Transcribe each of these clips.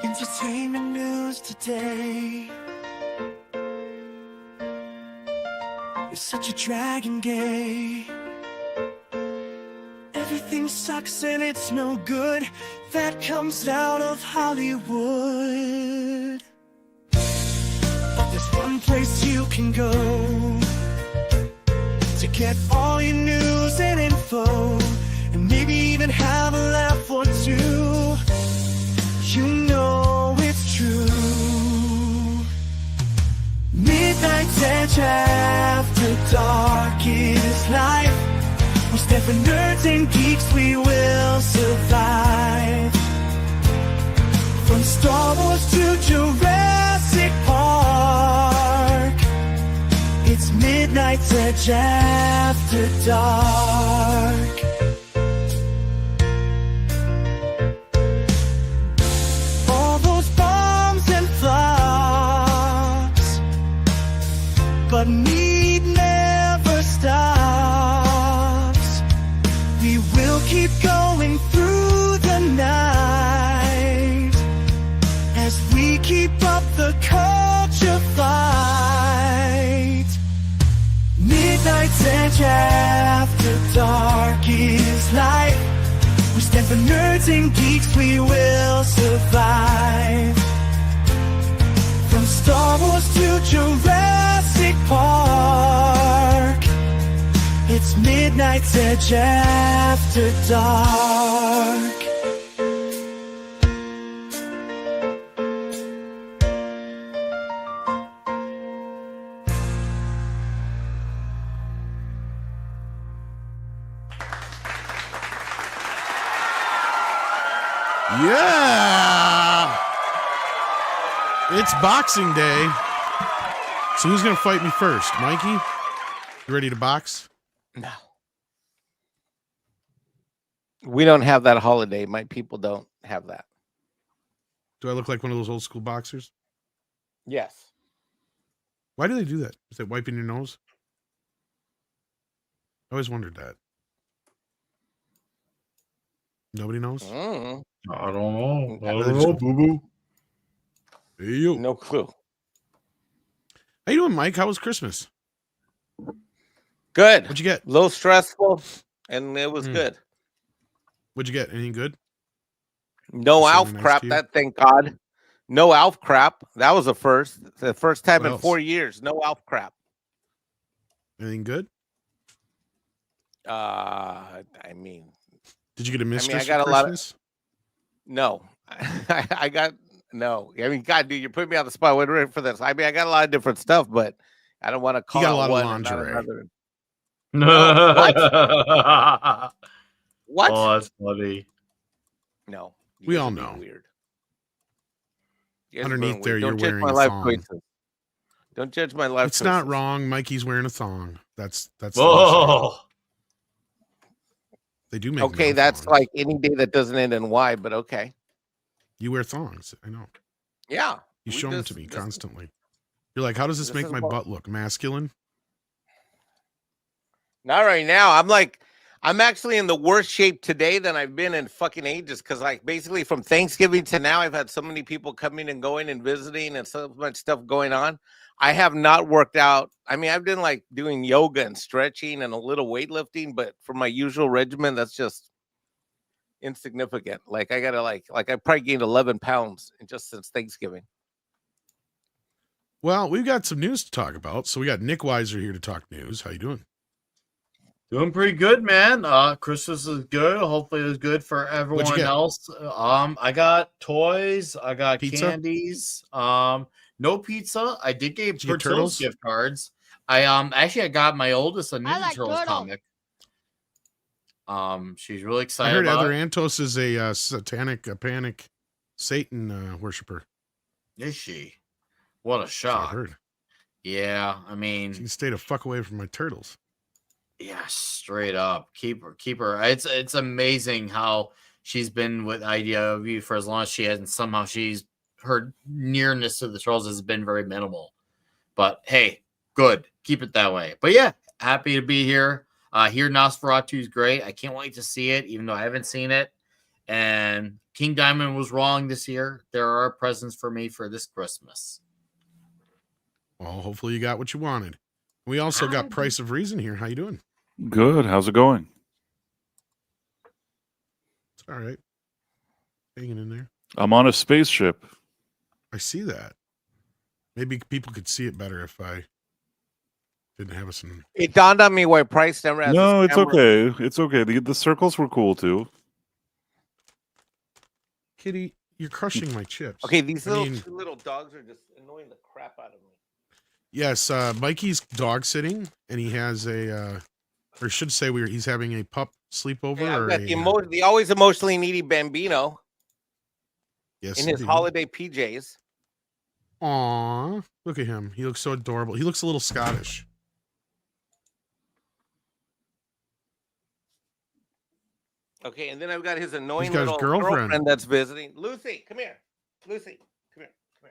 Entertainment news today. You're such a dragon gay. Everything sucks and it's no good. That comes out of Hollywood. But there's one place you can go to get all your news and info, and maybe even have a laugh or two. You know it's true. Midnight's Edge after dark is life. We stand for nerds and geeks, we will survive. From Star Wars to Jurassic Park, it's Midnight's Edge after dark. All those bombs and flops, but need never stops. We will keep going through the night as we keep up the culture fight. Midnight's Edge after dark is life. We stand for nerds and geeks, we will survive. From Star Wars to Jurassic Park, it's Midnight's Edge after dark. Yeah! It's Boxing Day. So who's going to fight me first? Mikey? You ready to box? No. We don't have that holiday. My people don't have that. Do I look like one of those old school boxers? Yes. Why do they do that? Is it wiping your nose? I always wondered that. Nobody knows? Mm. I don't know. I Or they don't just know, go, boo boo. Hey, you. No clue. How you doing, Mike? How was Christmas? Good. What'd you get? A little stressful, and it was good. What'd you get? Anything good? No Was Alf something nice crap. to you? That thank God. No Alf crap. That was the first. The first time What in else? 4 years. No Alf crap. Anything good? I mean, Did you get a mistress I got for a lot of. Christmas? No, I got no. I mean, God, dude, you're putting me on the spot. I wasn't ready for this. I mean, I got a lot of different stuff, but I don't want to call got a out lot of one and not lingerie. another. No, what? What? Oh, that's funny. No, you We guys all are being know. Weird. You guys are Underneath being there, weird. you're Don't judge wearing my a life thong. choices. Don't judge my life It's choices. not wrong. Mikey's wearing a thong. That's Oh, they do make Okay, male that's thongs. like any day that doesn't end in Y, but okay. You wear thongs. I know. Yeah. You we show them just- to me this- constantly. You're like, how does this this make is my what- butt look masculine? Not right now. I'm actually in the worst shape today than I've been in fucking ages. Cause like basically from Thanksgiving to now, I've had so many people coming and going and visiting and so much stuff going on. I have not worked out. I mean, I've been like doing yoga and stretching and a little weightlifting, but for my usual regimen, that's just insignificant. Like I gotta like I probably gained 11 pounds just since Thanksgiving. Well, we've got some news to talk about. So we got Nick Weiser here to talk news. How you doing? doing pretty good, man. Christmas is good. Hopefully, it was good for everyone get? else. I got toys. I got Pizza? candies. No pizza. I did get Did you get Turtles turtles? gift cards. I actually I got my oldest a Ninja like Turtles turtles. comic. She's really I excited heard about Ether it. Antos is a panic Satan worshiper. Is she? What a So I shock. heard. Yeah, I You mean, can stay the fuck away from my turtles. yeah, straight up. Keep her. It's amazing how she's been with idea of you for as long as she has, and somehow her nearness to the trolls has been very minimal. But hey, good. Keep it that way. But yeah, happy to be here. Here Nosferatu is great. I can't wait to see it, even though I haven't seen it. And King Diamond was wrong this year. There are presents for me for this Christmas. Well, hopefully you got what you wanted. We also got Price of Reason here. How you doing? Good. How's it going? It's all right. Hanging in there. I'm on a spaceship. I see that. Maybe people could see it better if I didn't have us in. It dawned on me why Price never has. No, his it's camera. okay. It's okay. The circles were cool too. Kitty, you're crushing my chips. Okay, these I two mean, little dogs are just annoying the crap out of me. yes, Mikey's dog sitting, and he has a, or should say he's having a pup sleepover. Yeah, or I've got the always emotionally needy Bambino yes, in his indeed. holiday PJs. Aw, look at him. He looks so adorable. He looks a little Scottish. Okay, and then I've got his annoying got his little girlfriend. girlfriend that's visiting. Lucy, come here. Lucy, come here. Come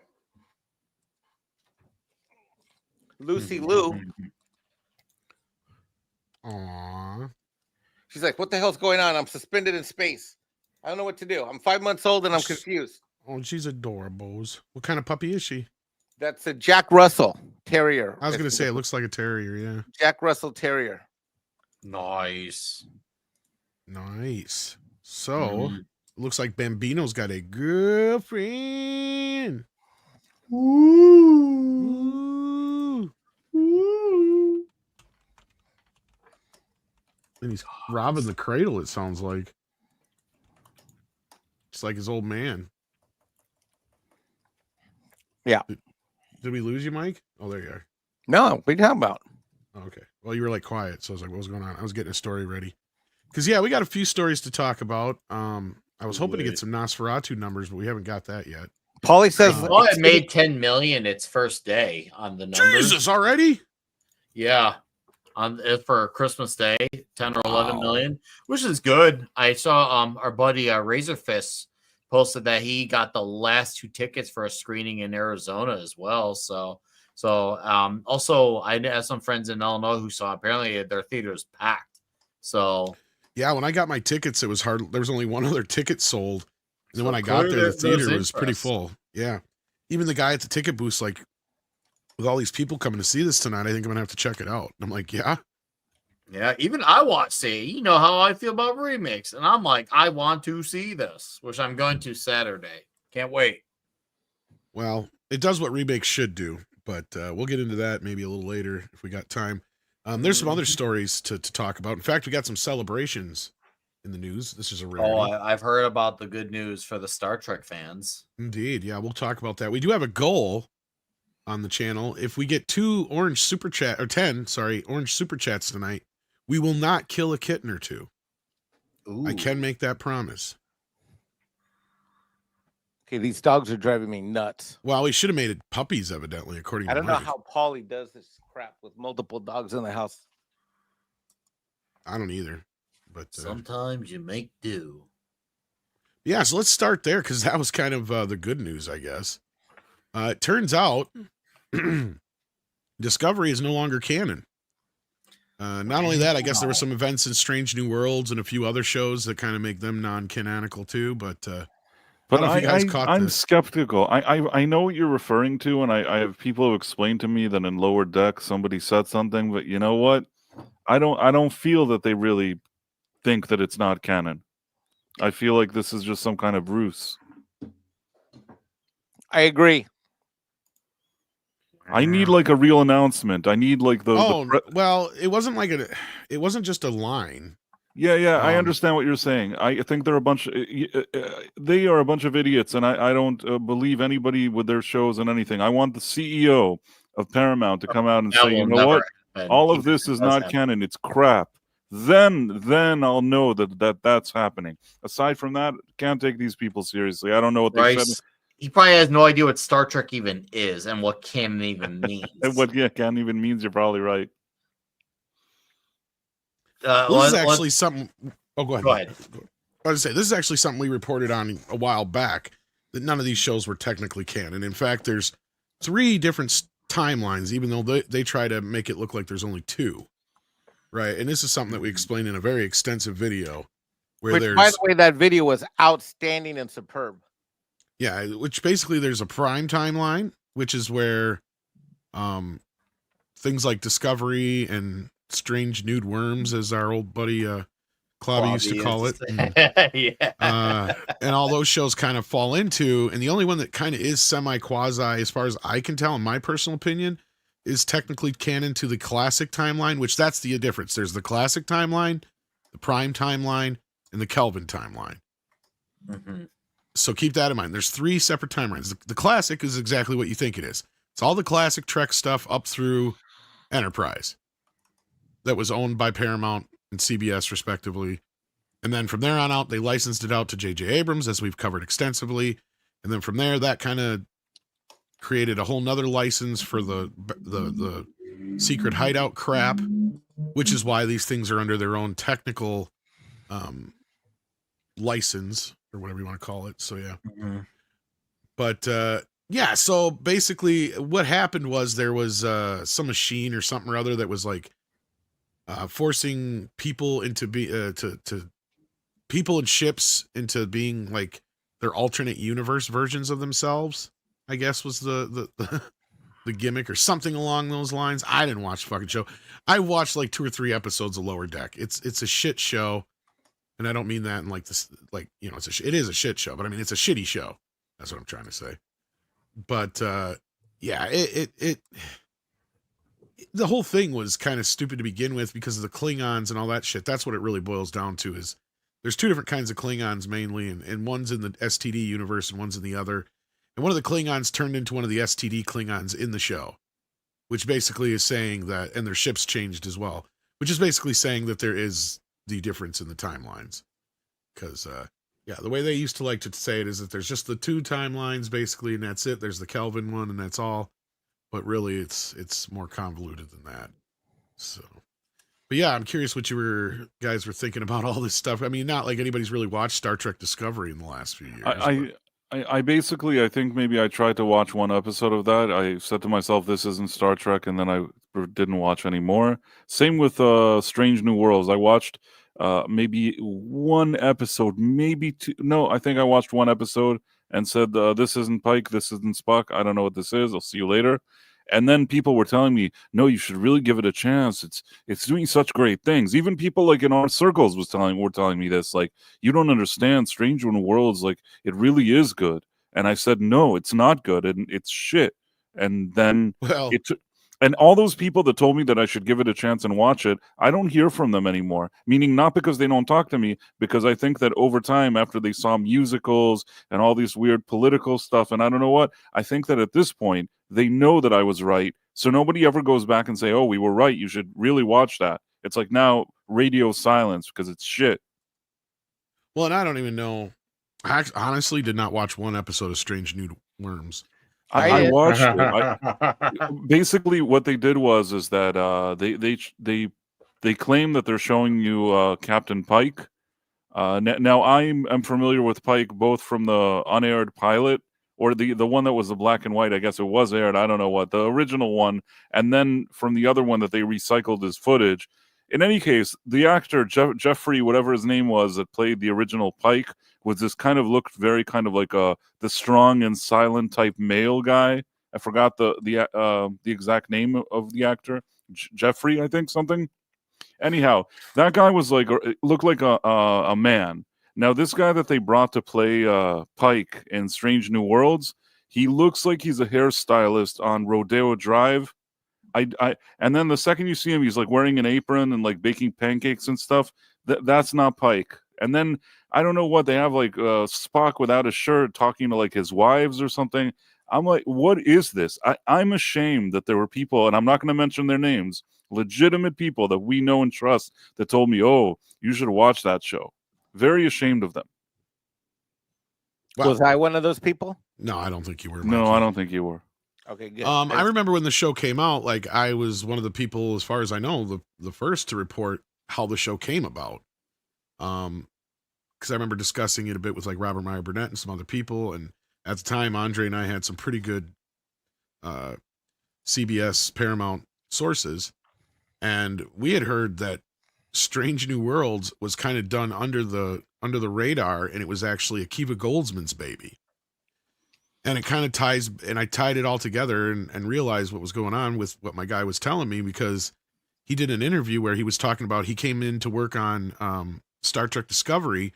here. Lucy Lou. Aw. She's like, what the hell's going on? I'm suspended in space. I don't know what to do. I'm 5 months old and I'm confused. Oh, she's adorable. What kind of puppy is she? That's a Jack Russell Terrier. I was going to say, it looks like a terrier, yeah. Jack Russell Terrier. Nice. Nice. So, it looks like Bambino's got a girlfriend. Ooh. Ooh. And he's robbing the cradle, it sounds like. Just like his old man. Yeah. Did we lose you, Mike? Oh, there you are. No, what are you talking about? Oh, okay. Well, you were like quiet, so I was like, what was going on? I was getting a story ready. Because, yeah, we got a few stories to talk about. I was hoping to get some Nosferatu numbers, but we haven't got that yet. Paulie says Well, it made 10 million its first day on the numbers. Jesus, already? Yeah. For Christmas Day, 10 or 11 million, which is good. I saw our buddy Razor Fist posted that he got the last 2 tickets for a screening in Arizona as well. So also I have some friends in Illinois who saw apparently their theater's packed. So yeah, when I got my tickets, it was hard. There was only one other ticket sold. And then when I got clearly there, the there's theater was pretty interest. full. Yeah. Even the guy at the ticket booth, like, with all these people coming to see this tonight, I think I'm going to have to check it out. And I'm like, yeah. Yeah, even I want to see. You know how I feel about remakes. And I'm like, I want to see this, which I'm going to Saturday. Can't wait. Well, it does what remakes should do, but we'll get into that maybe a little later if we got time. There's some other stories to talk about. In fact, we got some celebrations in the news. This is a rarity. Oh, I've heard about the good news for the Star Trek fans. Indeed. Yeah, we'll talk about that. We do have a goal on the channel. If we get 10 orange super chats tonight, we will not kill a kitten or 2. Ooh. I can make that promise. okay, these dogs are driving me nuts. Well, we should have made it puppies, evidently, according I to don't know Mike. how Paulie does this crap with multiple dogs in the house. I don't either. But Sometimes you make do. yeah, so let's start there because that was kind of the good news, I guess. It turns out Discovery is no longer canon. Not only that, I guess there were some events in Strange New Worlds and a few other shows that kind of make them non-canonical too. But I don't know if you guys caught I'm this. skeptical. I know what you're referring to, and I have people who explain to me that in Lower Deck somebody said something, but you know what? I don't feel that they really think that it's not canon. I feel like this is just some kind of ruse. I agree. I need like a real announcement. I need like well, it wasn't like it wasn't just a line. Yeah, I understand what you're saying. I think they're a bunch. They are a bunch of idiots, and I don't believe anybody with their shows and anything. I want the CEO of Paramount to come out and say, you know what, all of this is not canon. It's crap. Then I'll know that's happening. Aside from that, can't take these people seriously. I don't know what they said. He probably has no idea what Star Trek even is and what canon even means. What canon even means, you're probably right. This is actually something. Oh, go ahead. Go ahead. I was going to say, this is actually something we reported on a while back, that none of these shows were technically canon. In fact, there's 3 different timelines, even though they try to make it look like there's only 2. Right. And this is something that we explained in a very extensive video where Which, there's by the way, that video was outstanding and superb. yeah, which basically there's a prime timeline, which is where things like Discovery and Strange Nude Worms, as our old buddy Clobby used to call it, and all those shows kind of fall into, and the only one that kind of is semi-quasi, as far as I can tell, in my personal opinion, is technically canon to the classic timeline, which that's the difference. There's the classic timeline, the prime timeline, and the Kelvin timeline. Mm-hmm. So keep that in mind. There's 3 separate timelines. The classic is exactly what you think it is. It's all the classic Trek stuff up through Enterprise that was owned by Paramount and CBS respectively. And then from there on out, they licensed it out to J.J. Abrams, as we've covered extensively. And then from there, that kind of created a whole nother license for the secret hideout crap, which is why these things are under their own technical license, or whatever you want to call it. So yeah. Mm-hmm. But yeah, so basically what happened was there was some machine or something or other that was like forcing people into to people and ships into being like their alternate universe versions of themselves, I guess was the gimmick or something along those lines. I didn't watch the fucking show. I watched like 2 or 3 episodes of Lower Deck. It's a shit show. And I don't mean that in like this, like, you know, it is a shit show, but I mean, it's a shitty show. That's what I'm trying to say. But yeah, the whole thing was kind of stupid to begin with because of the Klingons and all that shit. That's what it really boils down to. Is there's 2 different kinds of Klingons mainly, and one's in the STD universe and one's in the other. And one of the Klingons turned into one of the STD Klingons in the show, which basically is saying that, and their ships changed as well, which is basically saying that there is the difference in the timelines. Because yeah, the way they used to like to say it is that there's just the 2 timelines basically, and that's it. There's the Kelvin one, and that's all. But really, it's more convoluted than that. So, but yeah, I'm curious what you guys were thinking about all this stuff. I mean, not like anybody's really watched Star Trek Discovery in the last few years. I basically, I think maybe I tried to watch 1 episode of that. I said to myself, this isn't Star Trek, and then I didn't watch any more. Same with Strange New Worlds. I watched maybe 1 episode, maybe 2. No, I think I watched 1 episode and said, this isn't Pike, this isn't Spock. I don't know what this is. I'll see you later. And then people were telling me, no, you should really give it a chance. It's doing such great things. Even people like in our circles were telling me this, like, you don't understand Strange New Worlds, like, it really is good. And I said, no, it's not good, and it's shit. And then and all those people that told me that I should give it a chance and watch it, I don't hear from them anymore. Meaning not because they don't talk to me, because I think that over time, after they saw musicals and all these weird political stuff, and I don't know what, I think that at this point, they know that I was right. So nobody ever goes back and say, oh, we were right. You should really watch that. It's like now radio silence because it's shit. Well, and I don't even know. I honestly did not watch 1 episode of Strange New Worms. I watched it. Basically, what they did is that they claim that they're showing you Captain Pike. Now I'm familiar with Pike both from the unaired pilot, or the one that was the black and white. I guess it was aired. I don't know what, the original one, and then from the other one that they recycled as footage. In any case, the actor Jeffrey, whatever his name was, that played the original Pike, was this kind of looked very kind of like the strong and silent type male guy. I forgot the exact name of the actor. Jeffrey, I think, something. Anyhow, that guy was like, looked like a man. Now, this guy that they brought to play Pike in Strange New Worlds, he looks like he's a hairstylist on Rodeo Drive. And then the second you see him, he's like wearing an apron and like baking pancakes and stuff. That's not Pike. And then I don't know what they have, like Spock without a shirt talking to like his wives or something. I'm like, what is this? I'm ashamed that there were people, and I'm not going to mention their names, legitimate people that we know and trust, that told me, oh, you should watch that show. Very ashamed of them. Wow. Was I one of those people? No, I don't think you were. No, I don't think you were. Okay, good. I remember when the show came out, like I was one of the people, as far as I know, the first to report how the show came about. Because I remember discussing it a bit with like Robert Meyer Burnett and some other people, and at the time, Andre and I had some pretty good CBS Paramount sources, and we had heard that Strange New Worlds was kind of done under the under the radar, and it was actually Akiva Goldsman's baby. And it kind of ties, and I tied it all together and realized what was going on with what my guy was telling me, because he did an interview where he was talking about he came in to work on Star Trek Discovery,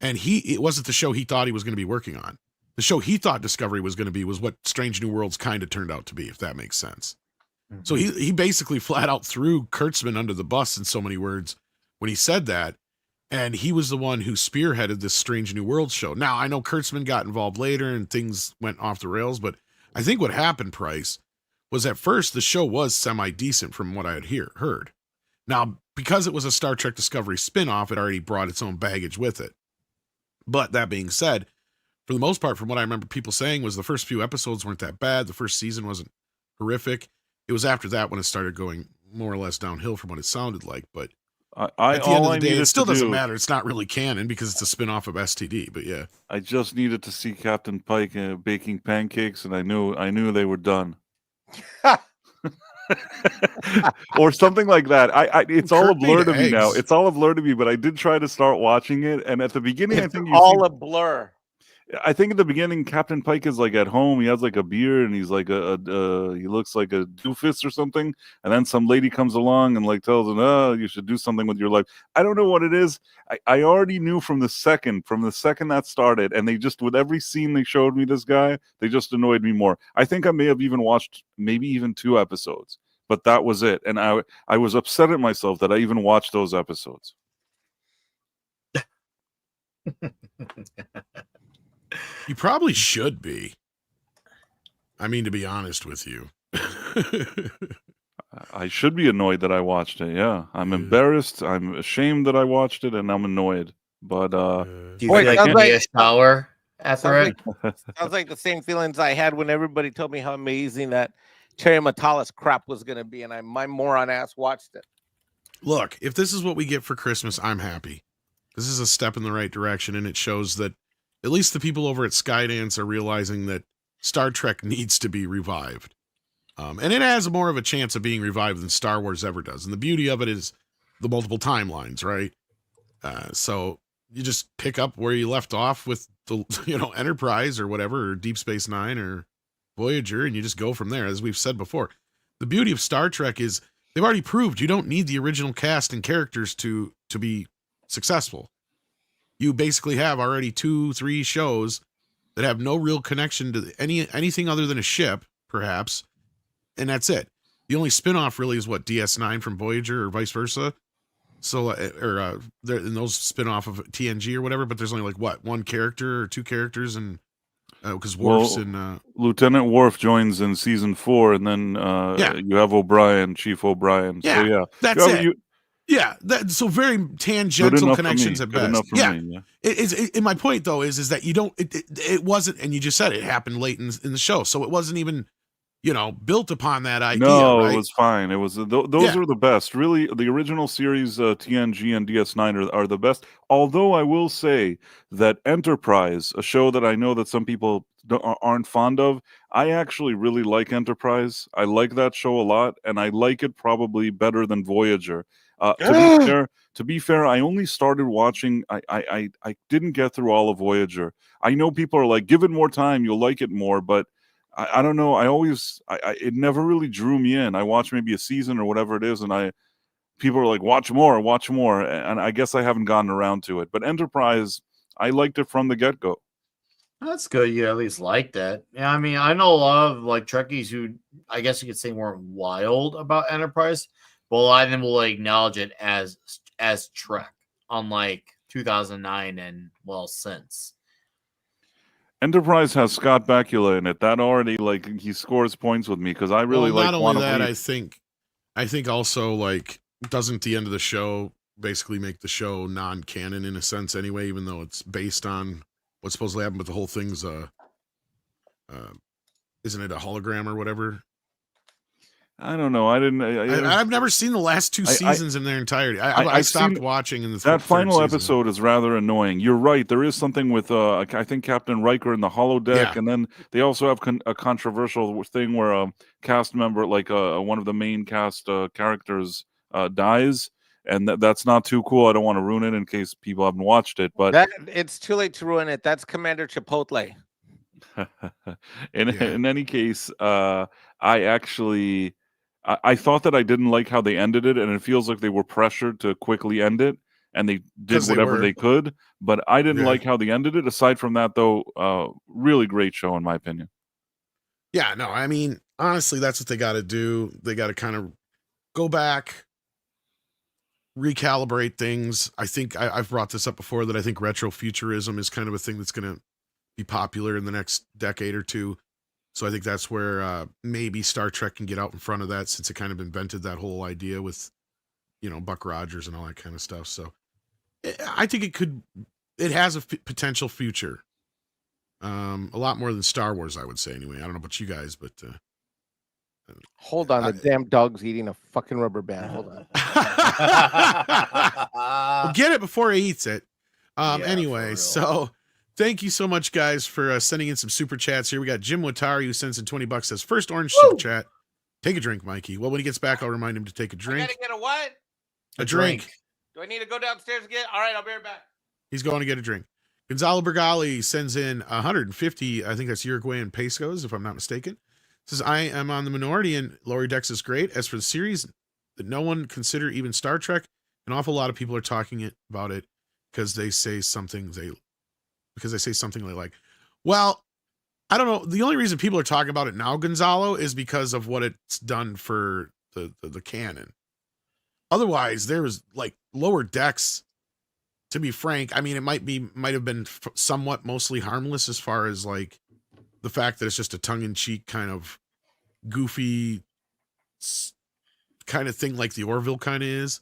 and it wasn't the show he thought he was going to be working on. The show he thought Discovery was going to be was what Strange New Worlds kind of turned out to be, if that makes sense. Mm-hmm. So he basically flat out threw Kurtzman under the bus in so many words when he said that. And he was the one who spearheaded this Strange New Worlds show. Now, I know Kurtzman got involved later and things went off the rails, but I think what happened, Price, was at first the show was semi-decent from what I had heard. Now, because it was a Star Trek Discovery spinoff, it already brought its own baggage with it. But that being said, for the most part, from what I remember people saying, was the first few episodes weren't that bad. The first season wasn't horrific. It was after that when it started going more or less downhill from what it sounded like. But at the end of the day, it still doesn't matter. It's not really canon because it's a spinoff of STD. But yeah, I just needed to see Captain Pike baking pancakes, and I knew they were done. Or something like that. It's all a blur to me now. It's all a blur to me, but I did try to start watching it, and at the beginning, I think a blur. I think at the beginning, Captain Pike is like at home. He has like a beard, and he's like he looks like a doofus or something. And then some lady comes along and like tells him, "Oh, you should do something with your life." I don't know what it is. I already knew from the second that started, and they just, with every scene they showed me this guy, they just annoyed me more. I think I may have even watched maybe even 2 episodes, but that was it. And I was upset at myself that I even watched those episodes. You probably should be. I mean, to be honest with you. I should be annoyed that I watched it, yeah. I'm embarrassed, I'm ashamed that I watched it, and I'm annoyed. But do you feel like you need a shower after it? Sounds like the same feelings I had when everybody told me how amazing that Terry Matalas crap was going to be, and my moron ass watched it. Look, if this is what we get for Christmas, I'm happy. This is a step in the right direction, and it shows that at least the people over at Skydance are realizing that Star Trek needs to be revived. And it has more of a chance of being revived than Star Wars ever does. And the beauty of it is the multiple timelines, right? So you just pick up where you left off with the, Enterprise or whatever, or Deep Space Nine or Voyager, and you just go from there. As we've said before, the beauty of Star Trek is they've already proved you don't need the original cast and characters to be successful. You basically have already 2-3 shows that have no real connection to anything other than a ship, perhaps, and that's it. The only spinoff really is what, DS9 from Voyager or vice versa. So, in those spinoff of TNG or whatever, but there's only like what, 1 character or 2 characters, and because Worf's in Lieutenant Worf joins in season 4, and then you have O'Brien, Chief O'Brien. Yeah, so yeah, that's it. Yeah, so very tangential connections at best. Yeah, my point though is that you don't. It wasn't, and you just said it happened late in the show, so it wasn't even, built upon that idea. No, right? It was fine. It was those are the best. Really, the original series TNG and DS9 are the best. Although I will say that Enterprise, a show that I know that some people aren't fond of, I actually really like Enterprise. I like that show a lot, and I like it probably better than Voyager. To be fair, I only started watching. I didn't get through all of Voyager. I know people are like, give it more time, you'll like it more, but I don't know. It never really drew me in. I watched maybe a season or whatever it is, and people are like, watch more, and I guess I haven't gotten around to it. But Enterprise, I liked it from the get-go. That's good. You at least like that. Yeah, I mean, I know a lot of like Trekkies who, I guess you could say, weren't wild about Enterprise. But a lot of them will acknowledge it as Trek, unlike 2009 and since. Enterprise has Scott Bakula in it. That already he scores points with me because I really like. Not only that, I think also doesn't the end of the show basically make the show non-canon in a sense anyway, even though it's based on what's supposed to happen, but the whole thing's isn't it a hologram or whatever? I don't know. I've never seen the last 2 seasons in their entirety. I stopped watching in the that final episode is rather annoying. You're right. There is something with I think Captain Riker in the holodeck, and then they also have a controversial thing where a cast member, one of the main cast characters, dies, and that's not too cool. I don't want to ruin it in case people haven't watched it, but That it's too late to ruin it. That's Commander Chipotle. in any case, I actually I thought that I didn't like how they ended it, and it feels like they were pressured to quickly end it, and they did 'Cause they whatever were. they could. But I didn't Yeah. like how they ended it. Aside from that, though, really great show in my opinion. Yeah, no, I mean, honestly, that's what they got to do. They got to kind of go back, recalibrate things. I think I've brought this up before that I think retrofuturism is kind of a thing that's going to be popular in the next decade or two. So I think that's where maybe Star Trek can get out in front of that, since it kind of invented that whole idea with, Buck Rogers and all that kind of stuff. So I think it has a potential future. A lot more than Star Wars, I would say, anyway. I don't know about you guys, but Hold on, the damn dog's eating a fucking rubber band. Hold on. well, get it before he eats it. Yeah, for Anyway, real. so thank you so much, guys, for sending in some super chats here. We got Jim Watari, who sends in $20, says, first orange super chat. Take a drink, Mikey. Well, when he gets back, I'll remind him to take a I drink. gotta get a what? A drink. Do I need to go downstairs and get? All right, I'll be right back. He's going to get a drink. Gonzalo Bergali sends in 150, I think that's Uruguayan pesos, if I'm not mistaken. Says, I am on the minority and Lower Decks is great. As for the series that no one consider even Star Trek, an awful lot of people are talking about it because they say something they like. Well, I don't know. The only reason people are talking about it now, Gonzalo, is because of what it's done for the canon. Otherwise, there was like Lower Decks, to be frank, I mean, it might have been somewhat mostly harmless as far as like the fact that it's just a tongue-in-cheek kind of goofy kind of thing like the Orville kind of is.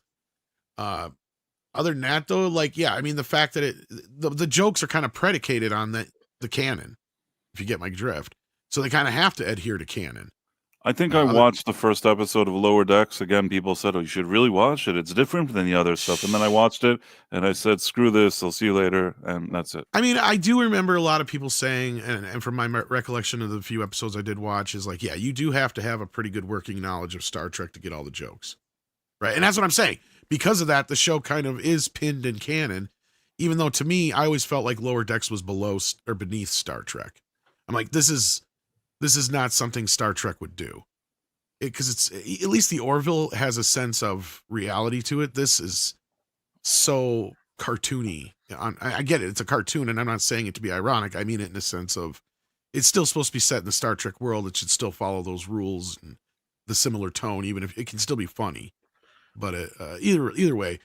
Other than that, though, like, yeah, I mean, the fact that the jokes are kind of predicated on the canon, if you get my drift. So they kind of have to adhere to canon. I think I watched the first episode of Lower Decks. Again, people said, oh, you should really watch it. It's different than the other stuff. And then I watched it, and I said, screw this. I'll see you later. And that's it. I mean, I do remember a lot of people saying, and from my recollection of the few episodes I did watch, is like, yeah, you do have to have a pretty good working knowledge of Star Trek to get all the jokes. Right? And that's what I'm saying. Because of that, the show kind of is pinned in canon, even though to me, I always felt like Lower Decks was below or beneath Star Trek. I'm like, this is not something Star Trek would do. Because it's, at least the Orville has a sense of reality to it. This is so cartoony. I get it. It's a cartoon, and I'm not saying it to be ironic. I mean it in the sense of it's still supposed to be set in the Star Trek world. It should still follow those rules and the similar tone, even if it can still be funny. But either way,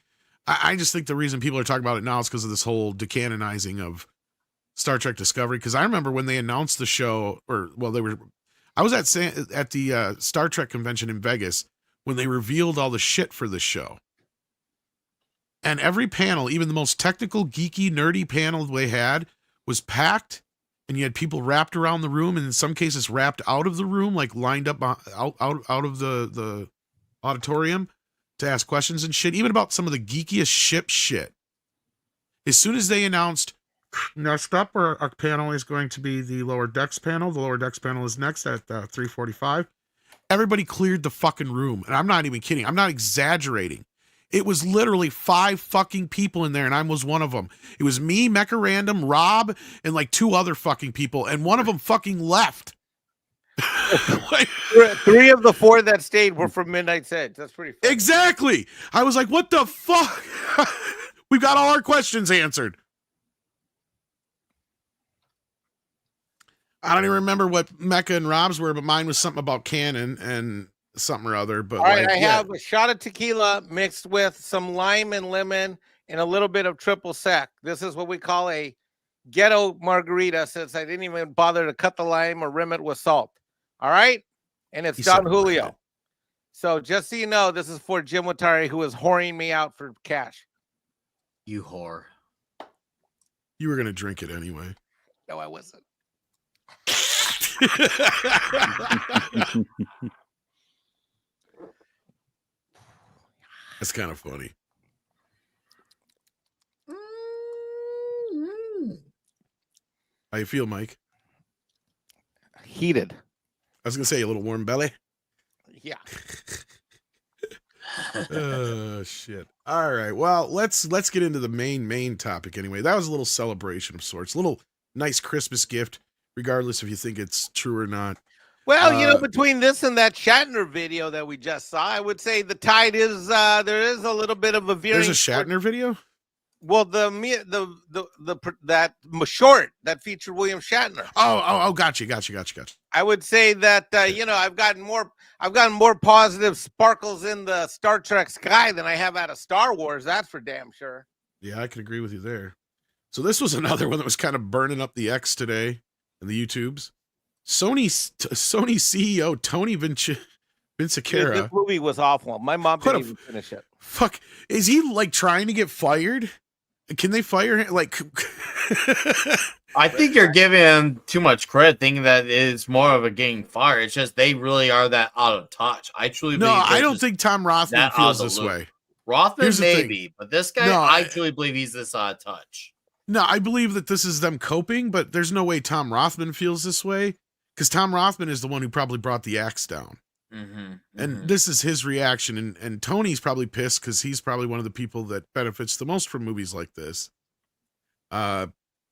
I just think the reason people are talking about it now is because of this whole decanonizing of Star Trek Discovery. Because I remember when they announced the show, I was at the Star Trek convention in Vegas when they revealed all the shit for the show. And every panel, even the most technical, geeky, nerdy panel they had, was packed, and you had people wrapped around the room, and in some cases wrapped out of the room, like lined up out of the auditorium to ask questions and shit, even about some of the geekiest shit. As soon as they announced, next up, our panel is going to be the Lower Decks panel. The Lower Decks panel is next at 3:45. Everybody cleared the fucking room. And I'm not even kidding. I'm not exaggerating. It was literally 5 fucking people in there, and I was one of them. It was me, Mecha Random, Rob, and like 2 other fucking people, and one of them fucking left. Like, 3 of the 4 that stayed were from Midnight's Edge. That's pretty funny. Exactly. I was like, what the fuck? We've got all our questions answered. I don't even remember what Mecca and Rob's were, but mine was something about canon and something or other. But all right, I have a shot of tequila mixed with some lime and lemon and a little bit of triple sec. This is what we call a ghetto margarita, since I didn't even bother to cut the lime or rim it with salt. All right, and it's Don Julio. So just so you know, this is for Jim Watari, who is whoring me out for cash. You whore. You were gonna drink it anyway. No, I wasn't. That's kind of funny. How you feel, Mike? Heated. I was gonna say a little warm belly. Yeah. Shit. All right. Well, let's get into the main topic anyway. That was a little celebration of sorts. A little nice Christmas gift, regardless if you think it's true or not. Well, you know, between this and that Shatner video that we just saw, I would say the tide is there is a little bit of a veering. There's a Shatner video? Well, that short that featured William Shatner. Oh, gotcha. I would say that you know, I've gotten more positive sparkles in the Star Trek sky than I have out of Star Wars. That's for damn sure. Yeah, I can agree with you there. So this was another one that was kind of burning up the X today in the YouTubes. Sony CEO Tony Vinciquerra. This movie was awful. My mom didn't even finish it. Fuck, is he like trying to get fired? Can they fire him? Like, I think you're giving him too much credit, thinking that it's more of a getting fired. It's just they really are that out of touch. I truly believe. No, I don't think Tom Rothman feels this way. Rothman maybe, but this guy, no, I truly believe he's this out of touch. No, I believe that this is them coping, but there's no way Tom Rothman feels this way, because Tom Rothman is the one who probably brought the axe down. And this is his reaction, and Tony's probably pissed because he's probably one of the people that benefits the most from movies like this.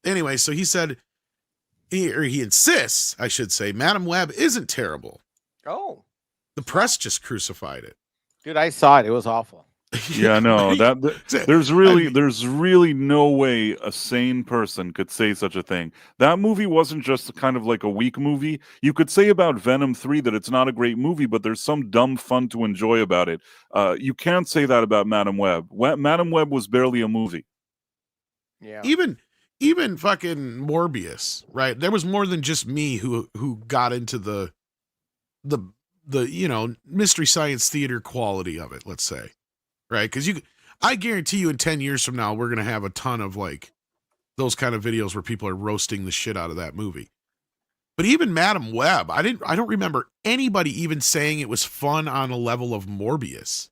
Anyway, so he said, he insists, I should say, Madam Web isn't terrible. Oh, the press just crucified it. Dude, I saw it. It was awful. Yeah, no, there's really no way a sane person could say such a thing. That movie wasn't just kind of like a weak movie. You could say about Venom 3 that it's not a great movie, but there's some dumb fun to enjoy about it. You can't say that about Madam Web. Madam Web was barely a movie. Yeah. Even fucking Morbius, right? There was more than just me who got into the you know, Mystery Science Theater quality of it, let's say. Right? Because I guarantee you in 10 years from now, we're going to have a ton of like those kind of videos where people are roasting the shit out of that movie. But even Madam Web, I don't remember anybody even saying it was fun on a level of Morbius.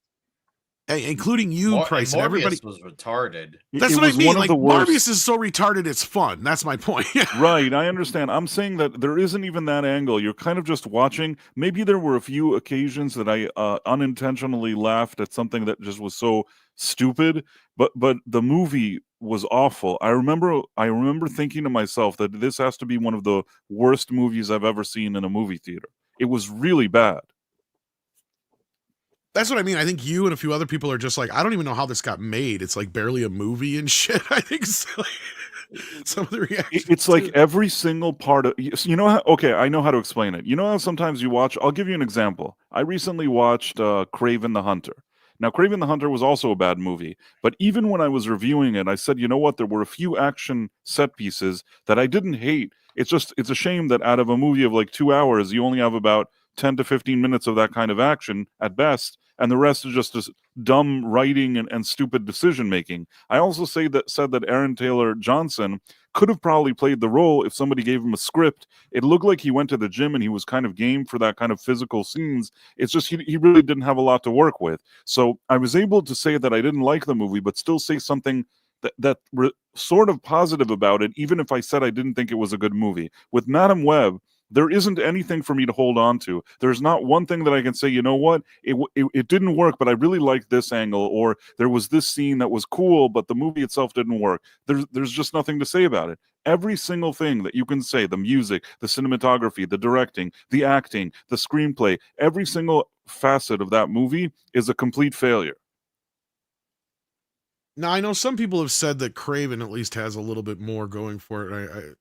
Including you, Price, and everybody. Was retarded. That's what I mean. Like, Morbius is so retarded, it's fun. That's my point. Right, I understand. I'm saying that there isn't even that angle. You're kind of just watching. Maybe there were a few occasions that I unintentionally laughed at something that just was so stupid. But the movie was awful. I remember thinking to myself that this has to be one of the worst movies I've ever seen in a movie theater. It was really bad. That's what I mean. I think you and a few other people are just like, I don't even know how this got made. It's like barely a movie and shit. I think so. Some of the reactions. It's like every single part of, you know how, okay, I know how to explain it. You know how sometimes you watch, I'll give you an example. I recently watched Kraven the Hunter. Now, Kraven the Hunter was also a bad movie, but even when I was reviewing it, I said, you know what, there were a few action set pieces that I didn't hate. It's a shame that out of a movie of like 2 hours, you only have about 10 to 15 minutes of that kind of action at best, and the rest is just this dumb writing and stupid decision making. I also said that Aaron Taylor Johnson could have probably played the role if somebody gave him a script. It looked like he went to the gym and he was kind of game for that kind of physical scenes. It's just he really didn't have a lot to work with. So I was able to say that I didn't like the movie, but still say something that sort of positive about it, even if I said I didn't think it was a good movie. With Madam Web, there isn't anything for me to hold on to. There's not one thing that I can say, you know what, it didn't work, but I really liked this angle, or there was this scene that was cool, but the movie itself didn't work. There's just nothing to say about it. Every single thing that you can say, the music, the cinematography, the directing, the acting, the screenplay, every single facet of that movie is a complete failure. Now, I know some people have said that Kraven at least has a little bit more going for it.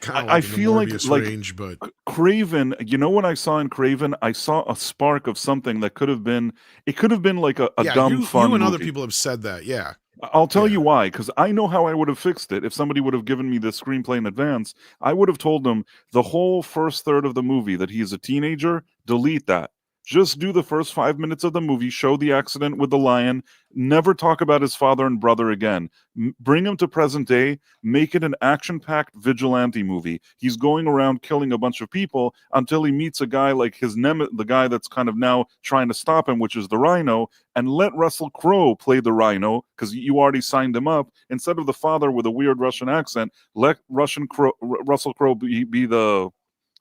I feel like range, but Kraven, you know what I saw in Kraven? I saw a spark of something that could have been like a dumb fun you and movie. Other people have said that, yeah. I'll tell you why, because I know how I would have fixed it. If somebody would have given me the screenplay in advance, I would have told them the whole first third of the movie that he's a teenager, delete that. Just do the first 5 minutes of the movie, show the accident with the lion, never talk about his father and brother again. Bring him to present day, make it an action-packed vigilante movie. He's going around killing a bunch of people until he meets a guy like the guy that's kind of now trying to stop him, which is the Rhino, and let Russell Crowe play the Rhino, because you already signed him up. Instead of the father with a weird Russian accent, let Russell Crowe be the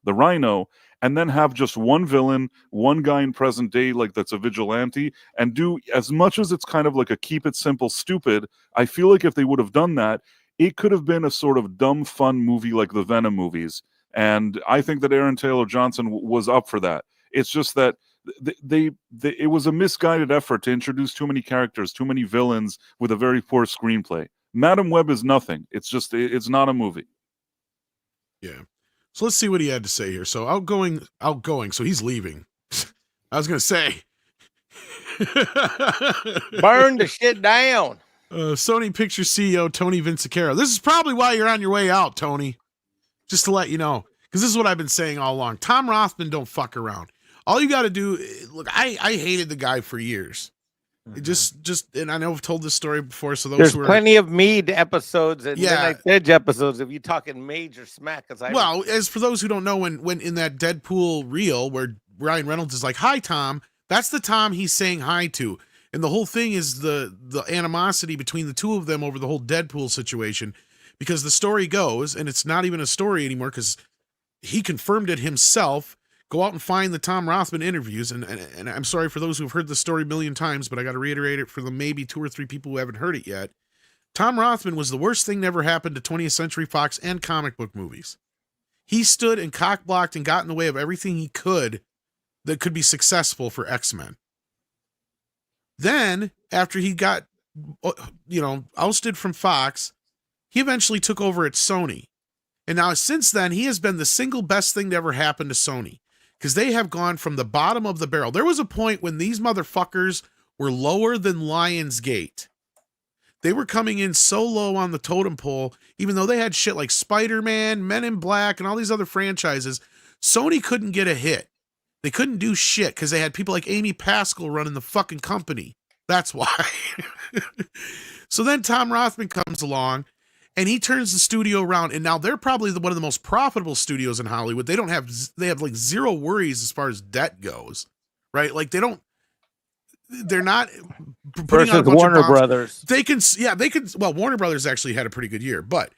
Rhino, and then have just one villain, one guy in present day, like that's a vigilante, and do as much as it's kind of like a keep it simple, stupid. I feel like if they would have done that, it could have been a sort of dumb, fun movie like the Venom movies. And I think that Aaron Taylor Johnson was up for that. It's just that it was a misguided effort to introduce too many characters, too many villains with a very poor screenplay. Madam Web is nothing. It's not a movie. Yeah. So let's see what he had to say here. So outgoing. So he's leaving. I was gonna say, Burn the shit down. Sony Pictures CEO Tony Vinciquerra. This is probably why you're on your way out, Tony. Just to let you know, because this is what I've been saying all along. Tom Rothman don't fuck around. All you got to do, look, I hated the guy for years. Just, and I know I've told this story before. So there's plenty of Mead episodes and yeah, Midnight Edge episodes. If you're talking major smack, as for those who don't know, when in that Deadpool reel where Ryan Reynolds is like, "Hi, Tom," that's the Tom he's saying hi to, and the whole thing is the animosity between the two of them over the whole Deadpool situation, because the story goes, and it's not even a story anymore because he confirmed it himself. Go out and find the Tom Rothman interviews, and I'm sorry for those who've heard the story a million times, but I got to reiterate it for the maybe 2 or 3 people who haven't heard it yet. Tom Rothman was the worst thing that ever happened to 20th Century Fox and comic book movies. He stood and cock-blocked and got in the way of everything he could that could be successful for X-Men. Then, after he got, ousted from Fox, he eventually took over at Sony. And now, since then, he has been the single best thing to ever happen to Sony. Because they have gone from the bottom of the barrel. There was a point when these motherfuckers were lower than Lionsgate. They were coming in so low on the totem pole, even though they had shit like Spider-Man, Men in Black, and all these other franchises. Sony couldn't get a hit. They couldn't do shit because they had people like Amy Pascal running the fucking company. That's why. So then Tom Rothman comes along, and he turns the studio around, and now they're probably one of the most profitable studios in Hollywood. They have like zero worries as far as debt goes, right? Like they're not putting out a bunch Warner of bombs. Brothers. They can. Well, Warner Brothers actually had a pretty good year, but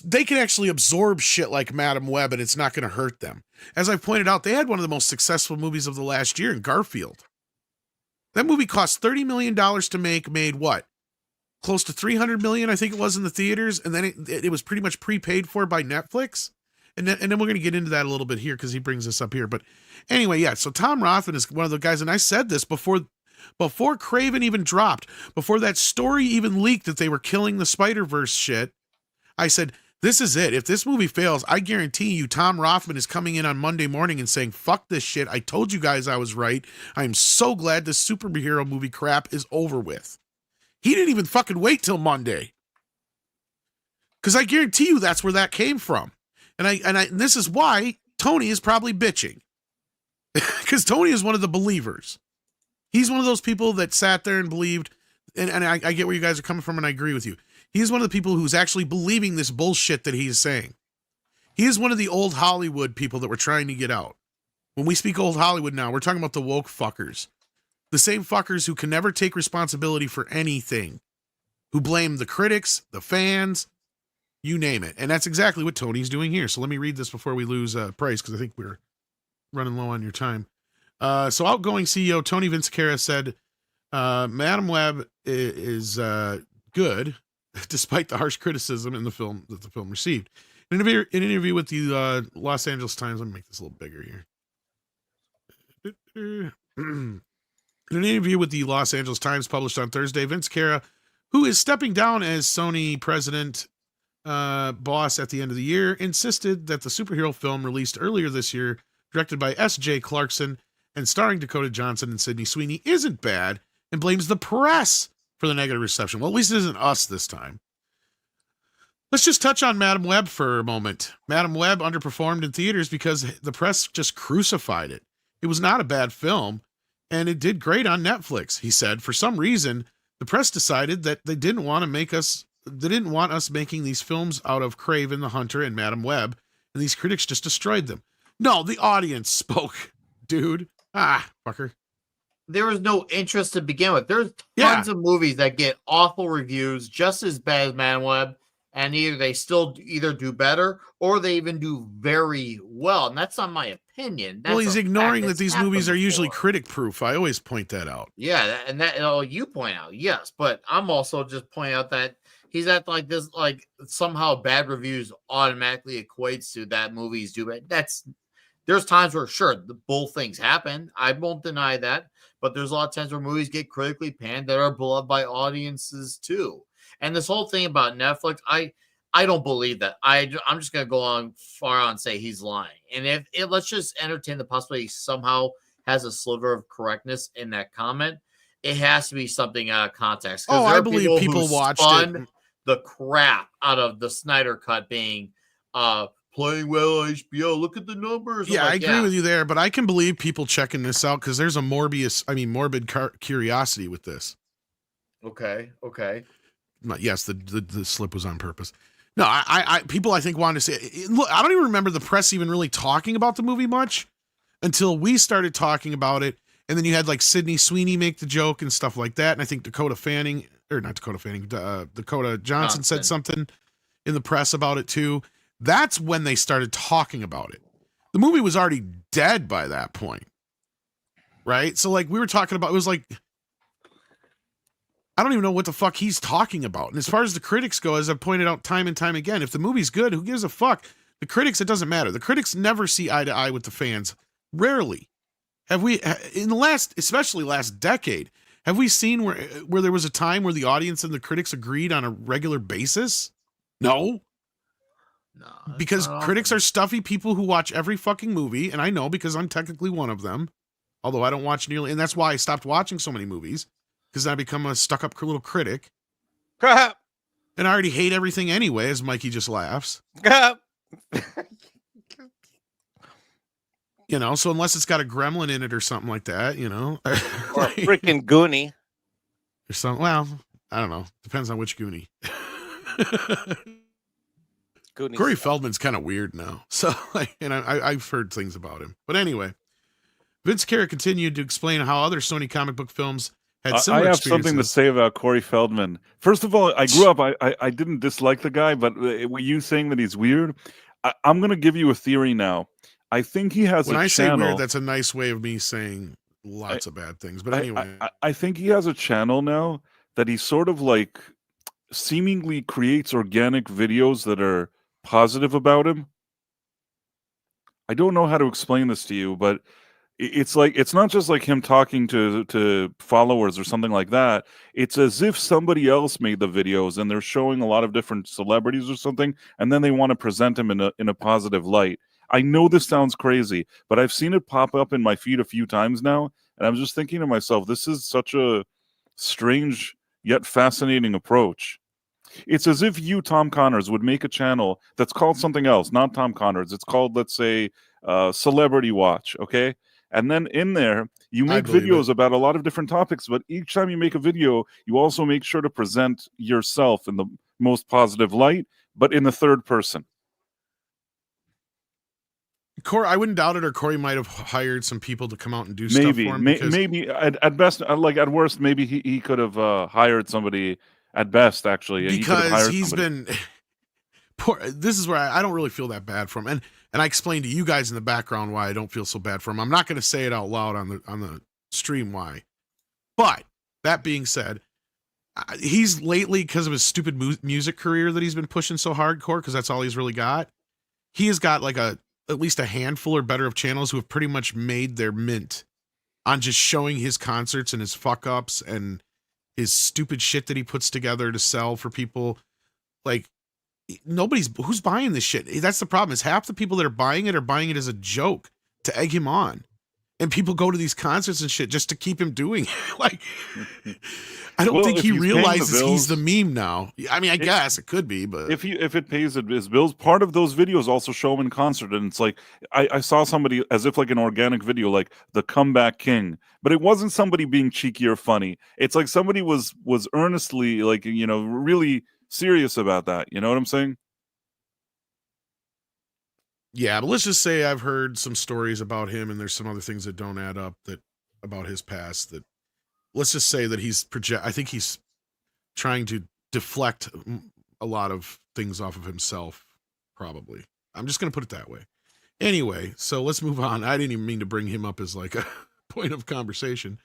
they can actually absorb shit like Madam Web, and it's not going to hurt them. As I pointed out, they had one of the most successful movies of the last year in Garfield. That movie cost $30 million to make, made what? Close to $300 million, I think it was, in the theaters, and then it was pretty much prepaid for by Netflix. And then we're going to get into that a little bit here because he brings this up here. But anyway, yeah, so Tom Rothman is one of the guys, and I said this before Craven even dropped, before that story even leaked that they were killing the Spider-Verse shit. I said, this is it. If this movie fails, I guarantee you Tom Rothman is coming in on Monday morning and saying, fuck this shit. I told you guys I was right. I'm so glad this superhero movie crap is over with. He didn't even fucking wait till Monday. Because I guarantee you that's where that came from. And this is why Tony is probably bitching. Because Tony is one of the believers. He's one of those people that sat there and believed, and I get where you guys are coming from, and I agree with you. He's one of the people who's actually believing this bullshit that he's saying. He is one of the old Hollywood people that we're trying to get out. When we speak old Hollywood now, we're talking about the woke fuckers. The same fuckers who can never take responsibility for anything. Who blame the critics, the fans, you name it. And that's exactly what Tony's doing here. So let me read this before we lose Price, because I think we're running low on your time. So outgoing CEO Tony Vinciquerra said, Madam Web is good, despite the harsh criticism in the film that the film received. In an interview with the Los Angeles Times, let me make this a little bigger here. In an interview with the Los Angeles Times published on Thursday, Vinciquerra, who is stepping down as Sony president boss at the end of the year, insisted that the superhero film released earlier this year, directed by S.J. Clarkson and starring Dakota Johnson and Sydney Sweeney, isn't bad, and blames the press for the negative reception. Well, at least it isn't us this time. Let's just touch on Madam Web for a moment. Madam Web underperformed in theaters because the press just crucified it. It was not a bad film, and it did great on Netflix, he said. For some reason, the press decided that they didn't want us making these films out of Craven the Hunter and Madam Web, and these critics just destroyed them. No, the audience spoke, dude. Fucker. There was no interest to begin with. There's tons of movies that get awful reviews, just as bad as Madam Web, and either they still either do better or they even do very well. And that's not my opinion. That's Well, he's a fact. ignoring that It's these happened movies are usually before. critic proof. I always point that out. Yeah, and that you point out, yes, but I'm also just pointing out that he's at like this, like somehow bad reviews automatically equates to that movies do bad. There's times where sure both things happen. I won't deny that, but there's a lot of times where movies get critically panned that are beloved by audiences too. And this whole thing about Netflix, I don't believe that. I'm just gonna go on far on and say he's lying. And if let's just entertain the possibility he somehow has a sliver of correctness in that comment, it has to be something out of context. Oh, There I are believe people who watched spun it. the crap out of the Snyder cut being playing well on HBO. Look at the numbers. Yeah, I agree with you there, but I can believe people checking this out because there's a morbid curiosity with this. Okay. Yes, the slip was on purpose. No, people I think wanted to say. Look, I don't even remember the press even really talking about the movie much until we started talking about it, and then you had like Sydney Sweeney make the joke and stuff like that, and I think Dakota Johnson said something in the press about it too. That's when they started talking about it. The movie was already dead by that point, right? So like we were talking about, it was like, I don't even know what the fuck he's talking about. And as far as the critics go, as I've pointed out time and time again, if the movie's good, who gives a fuck? The critics, it doesn't matter. The critics never see eye to eye with the fans. Rarely. Have we, in the last, especially last decade, have we seen where there was a time where the audience and the critics agreed on a regular basis? No. No, Because critics are stuffy people who watch every fucking movie, and I know because I'm technically one of them, although I don't watch nearly, and that's why I stopped watching so many movies, because I become a stuck-up little critic. Crap. And I already hate everything anyway, as Mikey just laughs. Crap. You know, so unless it's got a gremlin in it or something like that, you know. Or a freaking Goonie. Or something, well, I don't know. Depends on which Goonie. Corey Feldman's kind of weird now. So, and I've heard things about him. But anyway, Vince Carey continued to explain how other Sony comic book films had similar I have experiences. something to say about Corey Feldman. First of all, I grew up, I didn't dislike the guy, but you saying that he's weird, I'm going to give you a theory now. I think he has when a I channel. say weird, that's a nice way of me saying lots of bad things. But anyway. I think he has a channel now that he sort of like seemingly creates organic videos that are positive about him. I don't know how to explain this to you, but it's like, it's not just like him talking to followers or something like that. It's as if somebody else made the videos and they're showing a lot of different celebrities or something, and then they want to present him in a positive light. I know this sounds crazy, but I've seen it pop up in my feed a few times now, and I'm just thinking to myself, this is such a strange yet fascinating approach. It's as if you, Tom Connors, would make a channel that's called something else, not Tom Connors. It's called, let's say, Celebrity Watch, okay? And then in there, you make videos about a lot of different topics, but each time you make a video, you also make sure to present yourself in the most positive light, but in the third person. Corey, I wouldn't doubt it, or Corey might have hired some people to come out and do stuff for him. Maybe at best, like at worst, maybe he could have hired somebody. At best, actually, because he's been poor. This is where I don't really feel that bad for him, and I explained to you guys in the background why I don't feel so bad for him. I'm not going to say it out loud on the stream why, but that being said, he's lately, because of his stupid music career that he's been pushing so hardcore, because that's all he's really got. He has got like at least a handful or better of channels who have pretty much made their mint on just showing his concerts and his fuck ups and his stupid shit that he puts together to sell for people. Like, who's buying this shit? That's the problem, is half the people that are buying it as a joke to egg him on. And people go to these concerts and shit just to keep him doing it. Like, I don't think he realizes he's the meme now. I mean, I guess it could be, but if it pays his bills, part of those videos also show him in concert, and it's like I saw somebody as if like an organic video, like the Comeback King, but it wasn't somebody being cheeky or funny. It's like somebody was earnestly, like, you know, really serious about that. You know what I'm saying? yeah, but let's just say I've heard some stories about him, and there's some other things that don't add up about his past. That let's just say that I think he's trying to deflect a lot of things off of himself, probably. I'm just going to put it that way. Anyway, so let's move on. I didn't even mean to bring him up as like a point of conversation.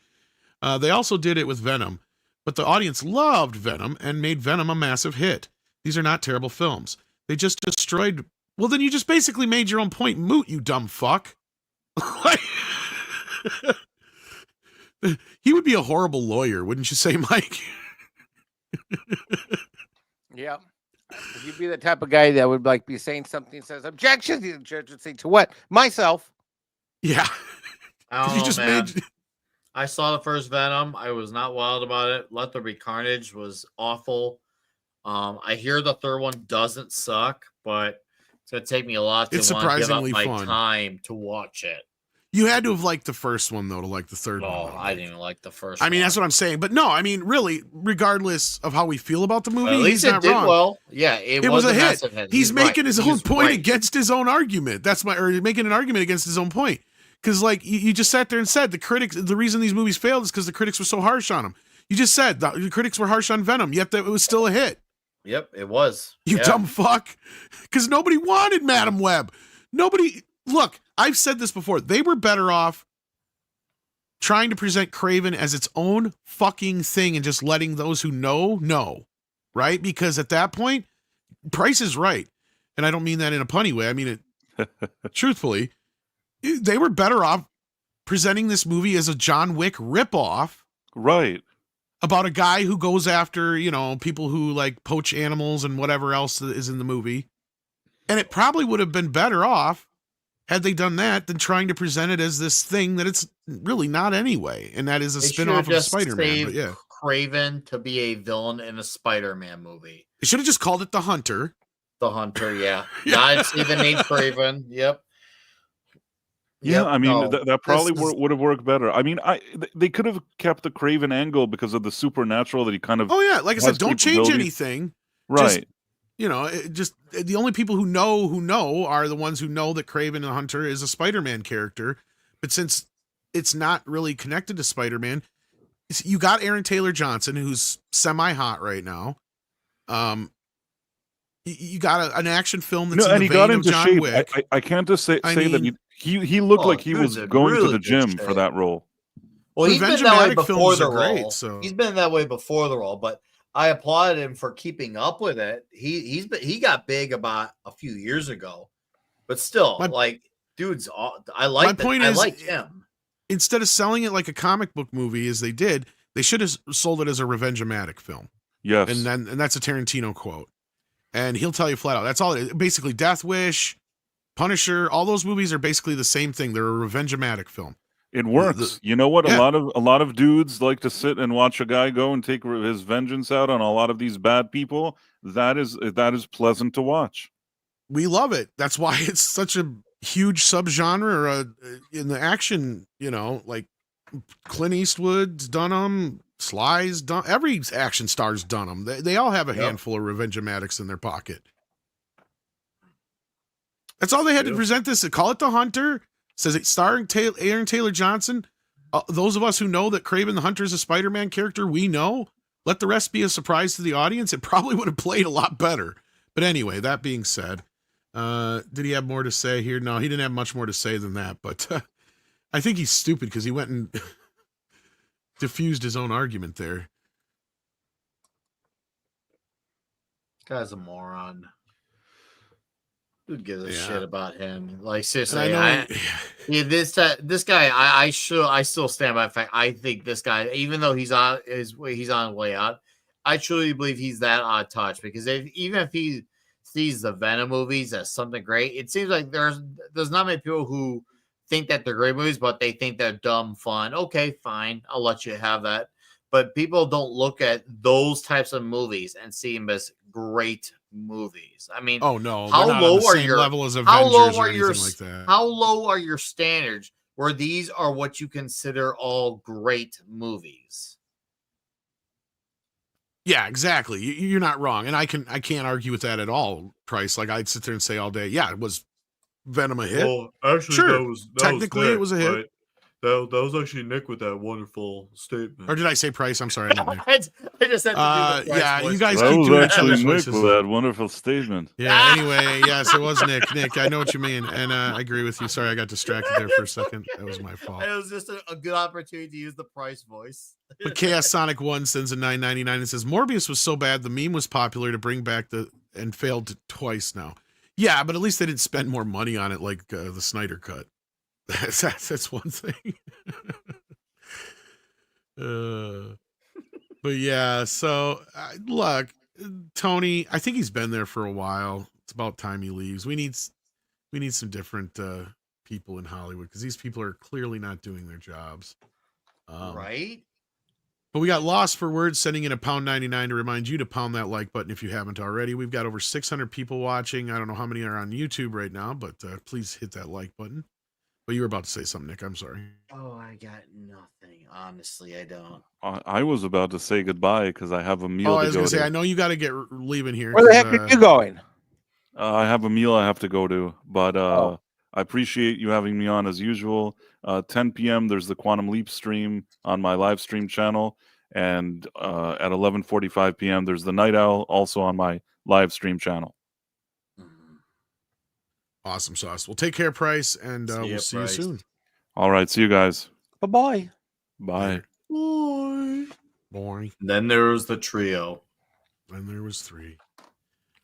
They also did it with Venom, but the audience loved Venom and made Venom a massive hit. These are not terrible films. They just destroyed... Well, then you just basically made your own point moot, you dumb fuck. He would be a horrible lawyer, wouldn't you say, Mike? Yeah. You'd be the type of guy that would like be saying something, says objection. The judge would say to what? Myself. Yeah. I don't You know, just man. made... I saw the first Venom. I was not wild about it. Let There Be Carnage was awful. I hear the third one doesn't suck, but it's gonna take me a lot to It's want to give up surprisingly my fun. time to watch it. You had to have liked the first one, though, to like the third one. Oh, though, I Mike. didn't even like the first I mean, one. that's what I'm saying. But no, I mean, really, regardless of how we feel about the movie, At least he's it not did wrong. well. Yeah, it Was a hit. massive hit. He's making right. his own He's point right. against his own argument. Or making an argument against his own point. Because, like, you just sat there and said the reason these movies failed is because the critics were so harsh on them. You just said the critics were harsh on Venom, yet it was still a hit. Yep, it was. You Yeah. dumb fuck. Because nobody wanted Madam Web. Look, I've said this before. They were better off trying to present Craven as its own fucking thing and just letting those who know, right? Because at that point, Price is right. And I don't mean that in a punny way. I mean it truthfully. They were better off presenting this movie as a John Wick ripoff. Right. About a guy who goes after, people who like poach animals and whatever else is in the movie. And it probably would have been better off had they done that than trying to present it as this thing that it's really not anyway. And that is a They spin-off should've of just Spider-Man. But saved yeah. Craven to be a villain in a Spider-Man movie. They should have just called it The Hunter. The Hunter, yeah. Not even Nate Craven. Yep. Yeah, Yep, I mean no. that probably This is- would have worked better. I mean, they could have kept the Craven angle because of the supernatural that he kind of Oh yeah, like I said, has don't change capabilities. anything. right. Just the only people who know are the ones who know that Craven the Hunter is a Spider-Man character. But since it's not really connected to Spider-Man, you got Aaron Taylor Johnson, who's semi-hot right now. You got an action film that's No, in and the he got vein of into John shape. Wick. I can't just say I that mean- he looked Oh, like he was dude's in going to really the good gym shape. for that role. Well, he's been that way Revenge-o-matic before films the are great, role. so- He's been that way before the role, but I applauded him for keeping up with it. He got big about a few years ago, but still, dude's. I like him. Instead of selling it like a comic book movie as they did, they should have sold it as a Revenge-o-matic film. Yes. And that's a Tarantino quote. And he'll tell you flat out. That's all. Basically, Death Wish, Punisher, all those movies are basically the same thing. They're a Revenge-o-matic film. It works. You know what? Yeah. A lot of dudes like to sit and watch a guy go and take his vengeance out on a lot of these bad people. That is pleasant to watch. We love it. That's why it's such a huge subgenre in the action. Like Clint Eastwood's done them. Sly's done. Every action star's done them. They all have a handful of Revenge-o-matics in their pocket. That's all they had to present this. Call it The Hunter. Says it starring Aaron Taylor Johnson. Those of us who know that Craven the Hunter is a Spider-Man character, we know. Let the rest be a surprise to the audience. It probably would have played a lot better. But anyway, that being said, did he have more to say here? No, he didn't have much more to say than that. But I think he's stupid because he went and diffused his own argument there. Guy's a moron. Who gives a Yeah. shit about him? Like seriously, And I know this guy. I still stand by the fact. I think this guy, even though he's on his way out, I truly believe he's that out of touch because even if he sees the Venom movies as something great, it seems like there's not many people who think that they're great movies, but they think they're dumb fun. Okay, fine, I'll let you have that. But people don't look at those types of movies and see them as great movies. I mean, oh no, how they're not low on the are same your level as how Avengers low or are your anything like that? how low are your standards where these are what you consider all great movies? Yeah, exactly. You're not wrong, and I can't argue with that at all. Price, like I'd sit there and say all day, yeah, it was Venom a hit? Well, actually, Sure. that was Technically, it was a hit. Right? That was actually Nick with that wonderful statement. Or did I say Price? I'm sorry, I meant Nick. I just had to do the Price Yeah, voice. you guys That keep was doing each actually other's Nick voices. with that wonderful statement. Yeah, anyway, yes, it was Nick. Nick, I know what you mean, and I agree with you. Sorry, I got distracted there for a second. That was my fault. It was just a good opportunity to use the Price voice. But Chaos Sonic 1 sends a $9.99 and says, Morbius was so bad, the meme was popular to bring back and failed twice now. Yeah, but at least they didn't spend more money on it like the Snyder Cut. That's one thing. But yeah, so look, Tony, I think he's been there for a while. It's about time he leaves. We need some different people in Hollywood because these people are clearly not doing their jobs. Right? But we got Lost for Words sending in $1.99 to remind you to pound that like button if you haven't already. We've got over 600 people watching. I don't know how many are on YouTube right now, but please hit that like button. But you were about to say something, Nick. I'm sorry. Oh, I got nothing. Honestly, I don't. I was about to say goodbye because I have a meal I to was go going to say, to. I know you got to get leaving here. Where the heck are you going? I have a meal I have to go to, but I appreciate you having me on as usual. 10 p.m. there's the Quantum Leap stream on my live stream channel, and at 11:45 p.m. there's the Night Owl also on my live stream channel. Awesome sauce. Well, take care, Price, and we'll see you soon. All right, see you guys. Bye-bye. Bye. Boy. Boring. Then there was the trio. And there was 3.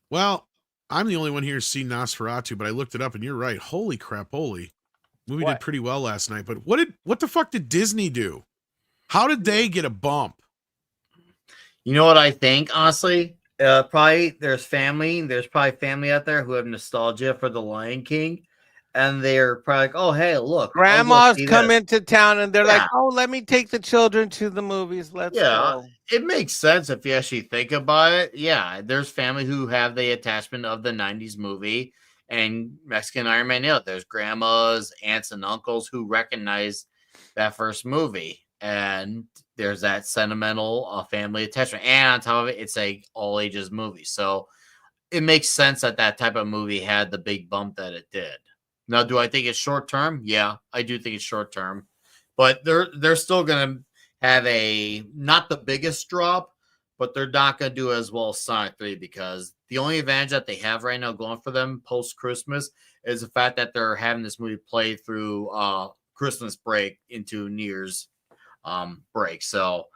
Well, I'm the only one here who's seen Nosferatu, but I looked it up, and you're right. Holy crap, holy. Movie did pretty well last night, but what the fuck did Disney do? How did they get a bump? You know what I think, honestly? Probably there's probably family out there who have nostalgia for The Lion King, and they're probably like, oh, hey, look. Grandmas come into town, and they're like, Yeah. oh, let me take the children to the movies. Let's go. It makes sense if you actually think about it. Yeah, there's family who have the attachment of the 90s movie, and Mexican Iron Man, there's grandmas, aunts, and uncles who recognize that first movie. And there's that sentimental family attachment. And on top of it, it's a all ages movie. So it makes sense that that type of movie had the big bump that it did. Now, do I think it's short term? Yeah, I do think it's short term. But they're still going to have not the biggest drop, but they're not going to do as well as Sonic 3 because the only advantage that they have right now going for them post-Christmas is the fact that they're having this movie play through Christmas break into New Year's break. So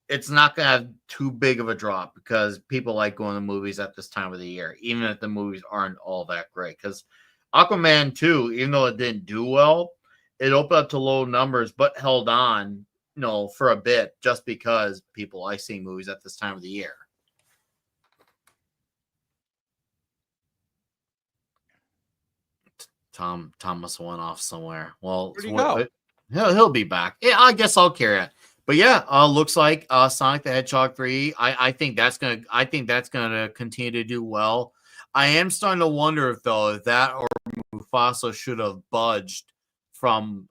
it's not going to have too big of a drop because people like going to movies at this time of the year, even if the movies aren't all that great. Because Aquaman 2, even though it didn't do well, it opened up to low numbers, but held on, for a bit just because people like seeing movies at this time of the year. Tom must have went off somewhere. Well, Where'd he go? He'll be back. Yeah, I guess I'll carry it. But yeah, looks like Sonic the Hedgehog 3. I think that's gonna continue to do well. I am starting to wonder if that or Mufasa should have budged from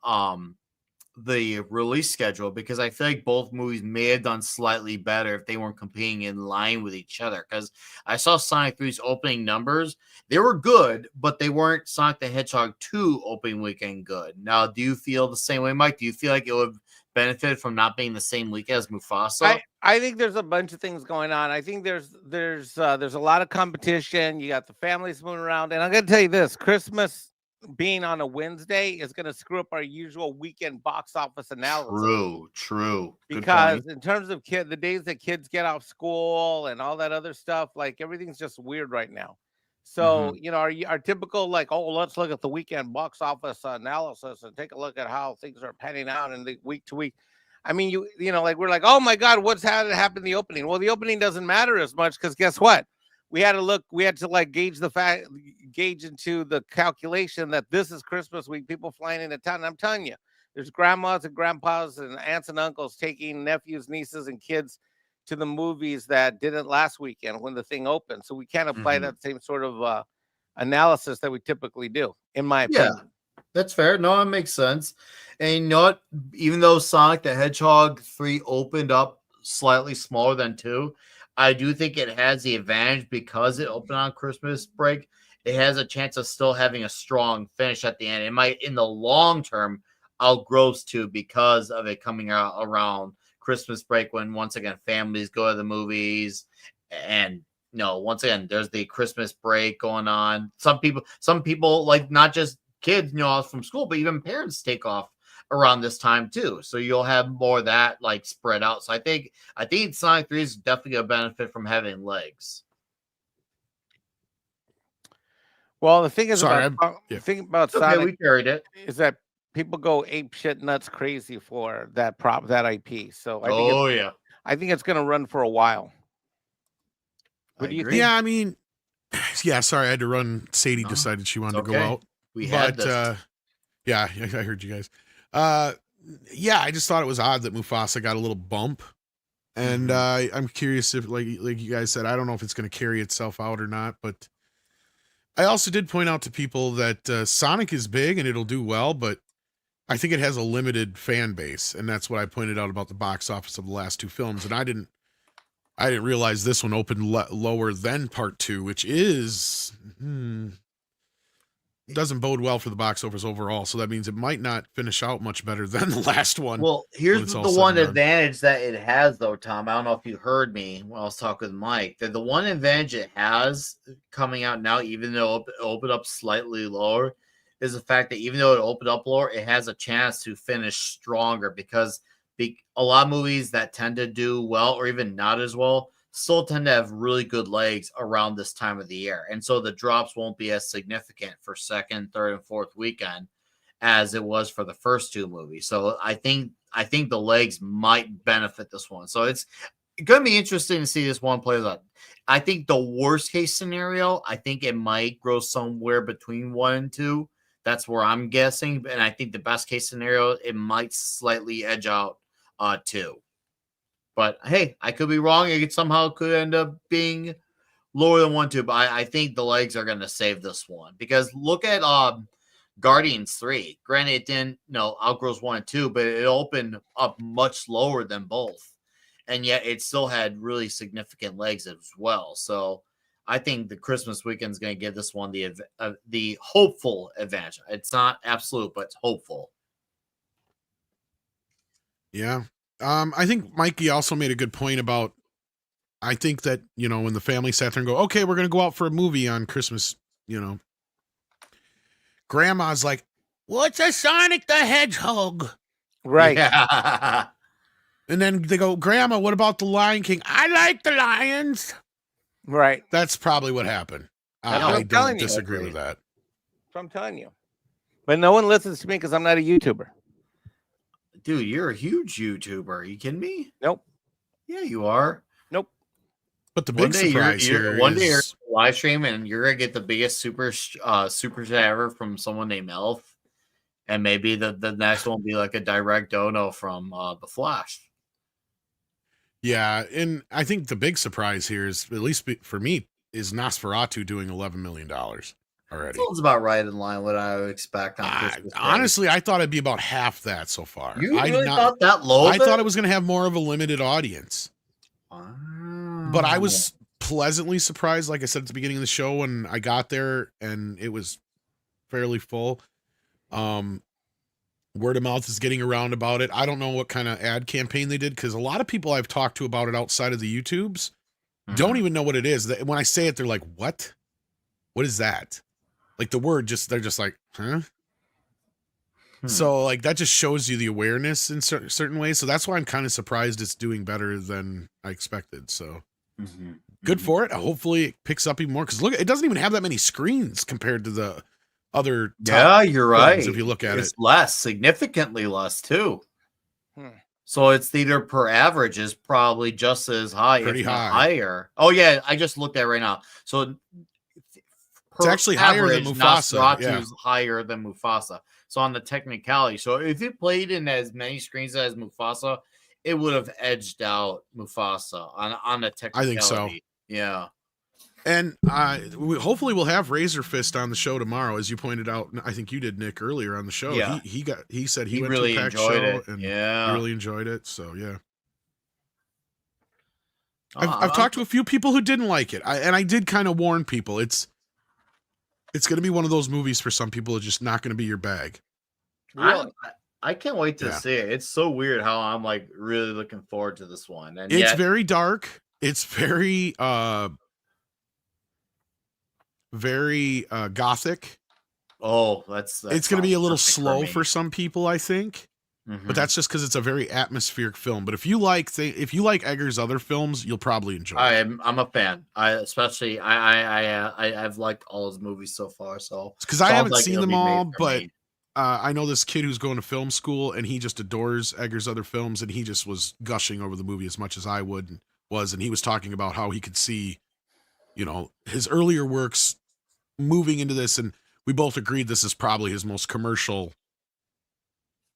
the release schedule because I feel like both movies may have done slightly better if they weren't competing in line with each other. Because I saw Sonic 3's opening numbers. They were good, but they weren't Sonic the Hedgehog 2 opening weekend good. Now, do you feel the same way, Mike? Do you feel like it would benefit from not being the same week as Mufasa? I think there's a bunch of things going on. I think there's a lot of competition. You got the families moving around. And I'm going to tell you this, Christmas being on a Wednesday is going to screw up our usual weekend box office analysis. True. Because in terms of the days that kids get off school and all that other stuff, like everything's just weird right now. So, our typical let's look at the weekend box office analysis and take a look at how things are panning out in the week to week. I mean, we're like, oh my God, what's happened in the opening? Well, the opening doesn't matter as much because guess what? We had to gauge into the calculation that this is Christmas week, people flying into town. And I'm telling you, there's grandmas and grandpas and aunts and uncles taking nephews, nieces, and kids to the movies that didn't last weekend when the thing opened. So we can't apply that same sort of analysis that we typically do, in my opinion. Yeah, that's fair. No, it makes sense. And you know what? Even though Sonic the Hedgehog 3 opened up slightly smaller than 2, I do think it has the advantage because it opened on Christmas break. It has a chance of still having a strong finish at the end. It might, in the long term, outgross 2 because of it coming out around Christmas break when once again families go to the movies, and once again there's the Christmas break going on. Some people like not just kids from school, but even parents take off around this time too, so you'll have more of that like spread out. So I think Sonic 3 is definitely a benefit from having legs. Well, the thing is Sorry, the thing about Okay, Sonic we carried it. is that people go ape shit nuts crazy for that IP. So I think it's going to run for a while. What do you think? Yeah, I mean, yeah. Sorry, I had to run. Sadie decided she wanted to go out. We had this. Yeah, I heard you guys. Yeah, I just thought it was odd that Mufasa got a little bump, and I'm curious if, like you guys said, I don't know if it's going to carry itself out or not. But I also did point out to people that Sonic is big and it'll do well, but I think it has a limited fan base, and that's what I pointed out about the box office of the last 2 films. And I didn't realize this one opened lower than Part 2, which is doesn't bode well for the box office overall. So that means it might not finish out much better than the last one. Well, here's the one advantage that it has, though, Tom. I don't know if you heard me when I was talking with Mike. That the one advantage it has coming out now, even though it opened up slightly lower, is the fact that even though it opened up lower, it has a chance to finish stronger, because a lot of movies that tend to do well or even not as well still tend to have really good legs around this time of the year. And so the drops won't be as significant for second, third, and fourth weekend as it was for the first 2 movies. So I think the legs might benefit this one. So it's going to be interesting to see this one plays out. I think the worst case scenario, I think it might grow somewhere between 1 and 2. That's where I'm guessing. And I think the best case scenario, it might slightly edge out 2. But hey, I could be wrong. It somehow could end up being lower than 1, 2. But I think the legs are going to save this one, because look at Guardians 3. Granted, it didn't outgrows 1 and 2, but it opened up much lower than both, and yet it still had really significant legs as well. So I think the Christmas weekend is going to give this one the hopeful advantage. It's not absolute, but it's hopeful. Yeah. I think Mikey also made a good point about, I think that, when the family sat there and go, okay, we're going to go out for a movie on Christmas, Grandma's like, what's a Sonic the Hedgehog? Right. Yeah. And then they go, Grandma, what about the Lion King? I like the lions. Right. That's probably what happened. I don't disagree with that. So I'm telling you. But no one listens to me because I'm not a YouTuber. Dude, you're a huge YouTuber. Are you kidding me? Nope. Yeah, you are. Nope. But the big surprise here one day you're live stream and you're gonna get the biggest super chat ever from someone named Elf, and maybe the next one will be like a direct dono from the Flash. Yeah, and I think the big surprise here is, at least for me, is Nosferatu doing $11 million already. Sounds about right in line what I would expect on Christmas Day. Honestly, I thought it'd be about half that so far. You really thought that low? I thought it was going to have more of a limited audience. But I was pleasantly surprised, like I said at the beginning of the show, when I got there and it was fairly full. Word of mouth is getting around about it. I don't know what kind of ad campaign they did, because a lot of people I've talked to about it outside of the YouTubes don't even know what it is. When I say it, they're like, what? What is that? Like the word, they're just like, huh? So like that just shows you the awareness in certain ways. So that's why I'm kind of surprised it's doing better than I expected. So good for it. Hopefully it picks up even more, because look, it doesn't even have that many screens compared to the other. Yeah, you're right. If you look at it's less, significantly less too. So it's either per average is probably just as high, pretty high, higher. Oh yeah, I just looked at it right now. So it's actually higher than Mufasa. Nosferatu's higher than Mufasa. So on the technicality, so if it played in as many screens as Mufasa, it would have edged out Mufasa on the technicality. I think so. Yeah. And hopefully we'll have Razor Fist on the show tomorrow, as you pointed out. I think you did, Nick, earlier on the show. Yeah. He said he went really to a packed enjoyed show it. and he really enjoyed it. So yeah. I've talked to a few people who didn't like it. I did kind of warn people. It's going to be one of those movies for some people. It's just not going to be your bag. Really? I can't wait to Yeah. see it. It's so weird how I'm like really looking forward to this one, and It's yet very dark. It's very gothic. oh, that It's going to be a sounds little perfect slow me. for some people, I think. But that's just because it's a very atmospheric film. But if you like Eggers' other films, you'll probably enjoy it. I'm a fan. I've liked all his movies so far. So Because I sounds haven't like seen it'll them be made all, for but me. I know this kid who's going to film school, and he just adores Eggers' other films, and he just was gushing over the movie as much as I and he was talking about how he could see, his earlier works moving into this, and we both agreed this is probably his most commercial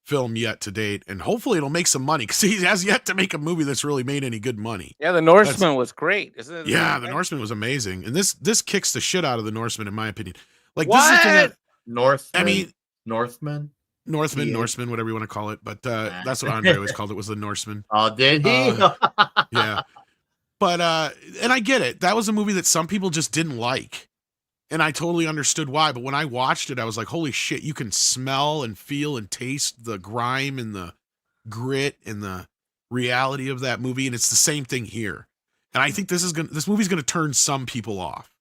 film yet to date, and hopefully it'll make some money because he has yet to make a movie that's really made any good money. Yeah, The Norseman was great, isn't it? Yeah, The Norseman was amazing, and this kicks the shit out of The Norseman in my opinion. Like What? this is the thing that, Northman. I mean, Northman, Norseman, whatever you want to call it, but that's what Andre always called it, was The Norseman. Oh, did he? Yeah, but and I get it. That was a movie that some people just didn't like. And I totally understood why, but when I watched it, I was like, holy shit, you can smell and feel and taste the grime and the grit and the reality of that movie. And it's the same thing here. And I think this movie's gonna turn some people off.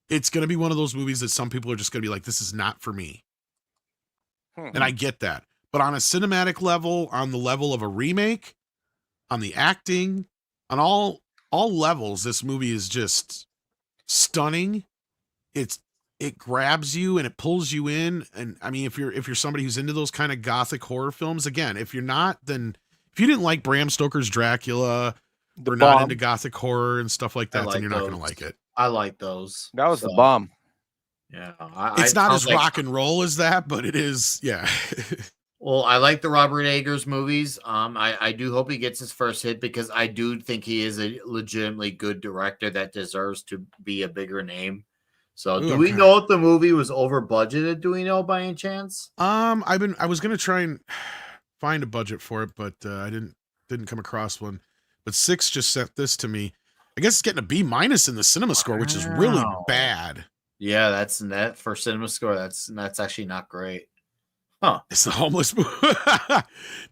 It's gonna be one of those movies that some people are just gonna be like, this is not for me. And I get that. But on a cinematic level, on the level of a remake, on the acting, on all levels, this movie is just stunning. It grabs you and it pulls you in. And I mean, if you're somebody who's into those kind of gothic horror films, again, if you're not, then if you didn't like Bram Stoker's Dracula or not into gothic horror and stuff like that, then you're not going to like it. I like those. That was the bomb. Yeah. It's not as rock and roll as that, but it is. Yeah. Well, I like the Robert Eggers movies. I do hope he gets his first hit because I do think he is a legitimately good director that deserves to be a bigger name. So, do we know if the movie was over budgeted? Do we know by any chance? I was gonna try and find a budget for it, but I didn't come across one. But 6 just sent this to me. I guess it's getting a B- in the cinema score, which is really bad. Yeah, that's net for cinema score. That's actually not great. Huh. It's the homeless movie.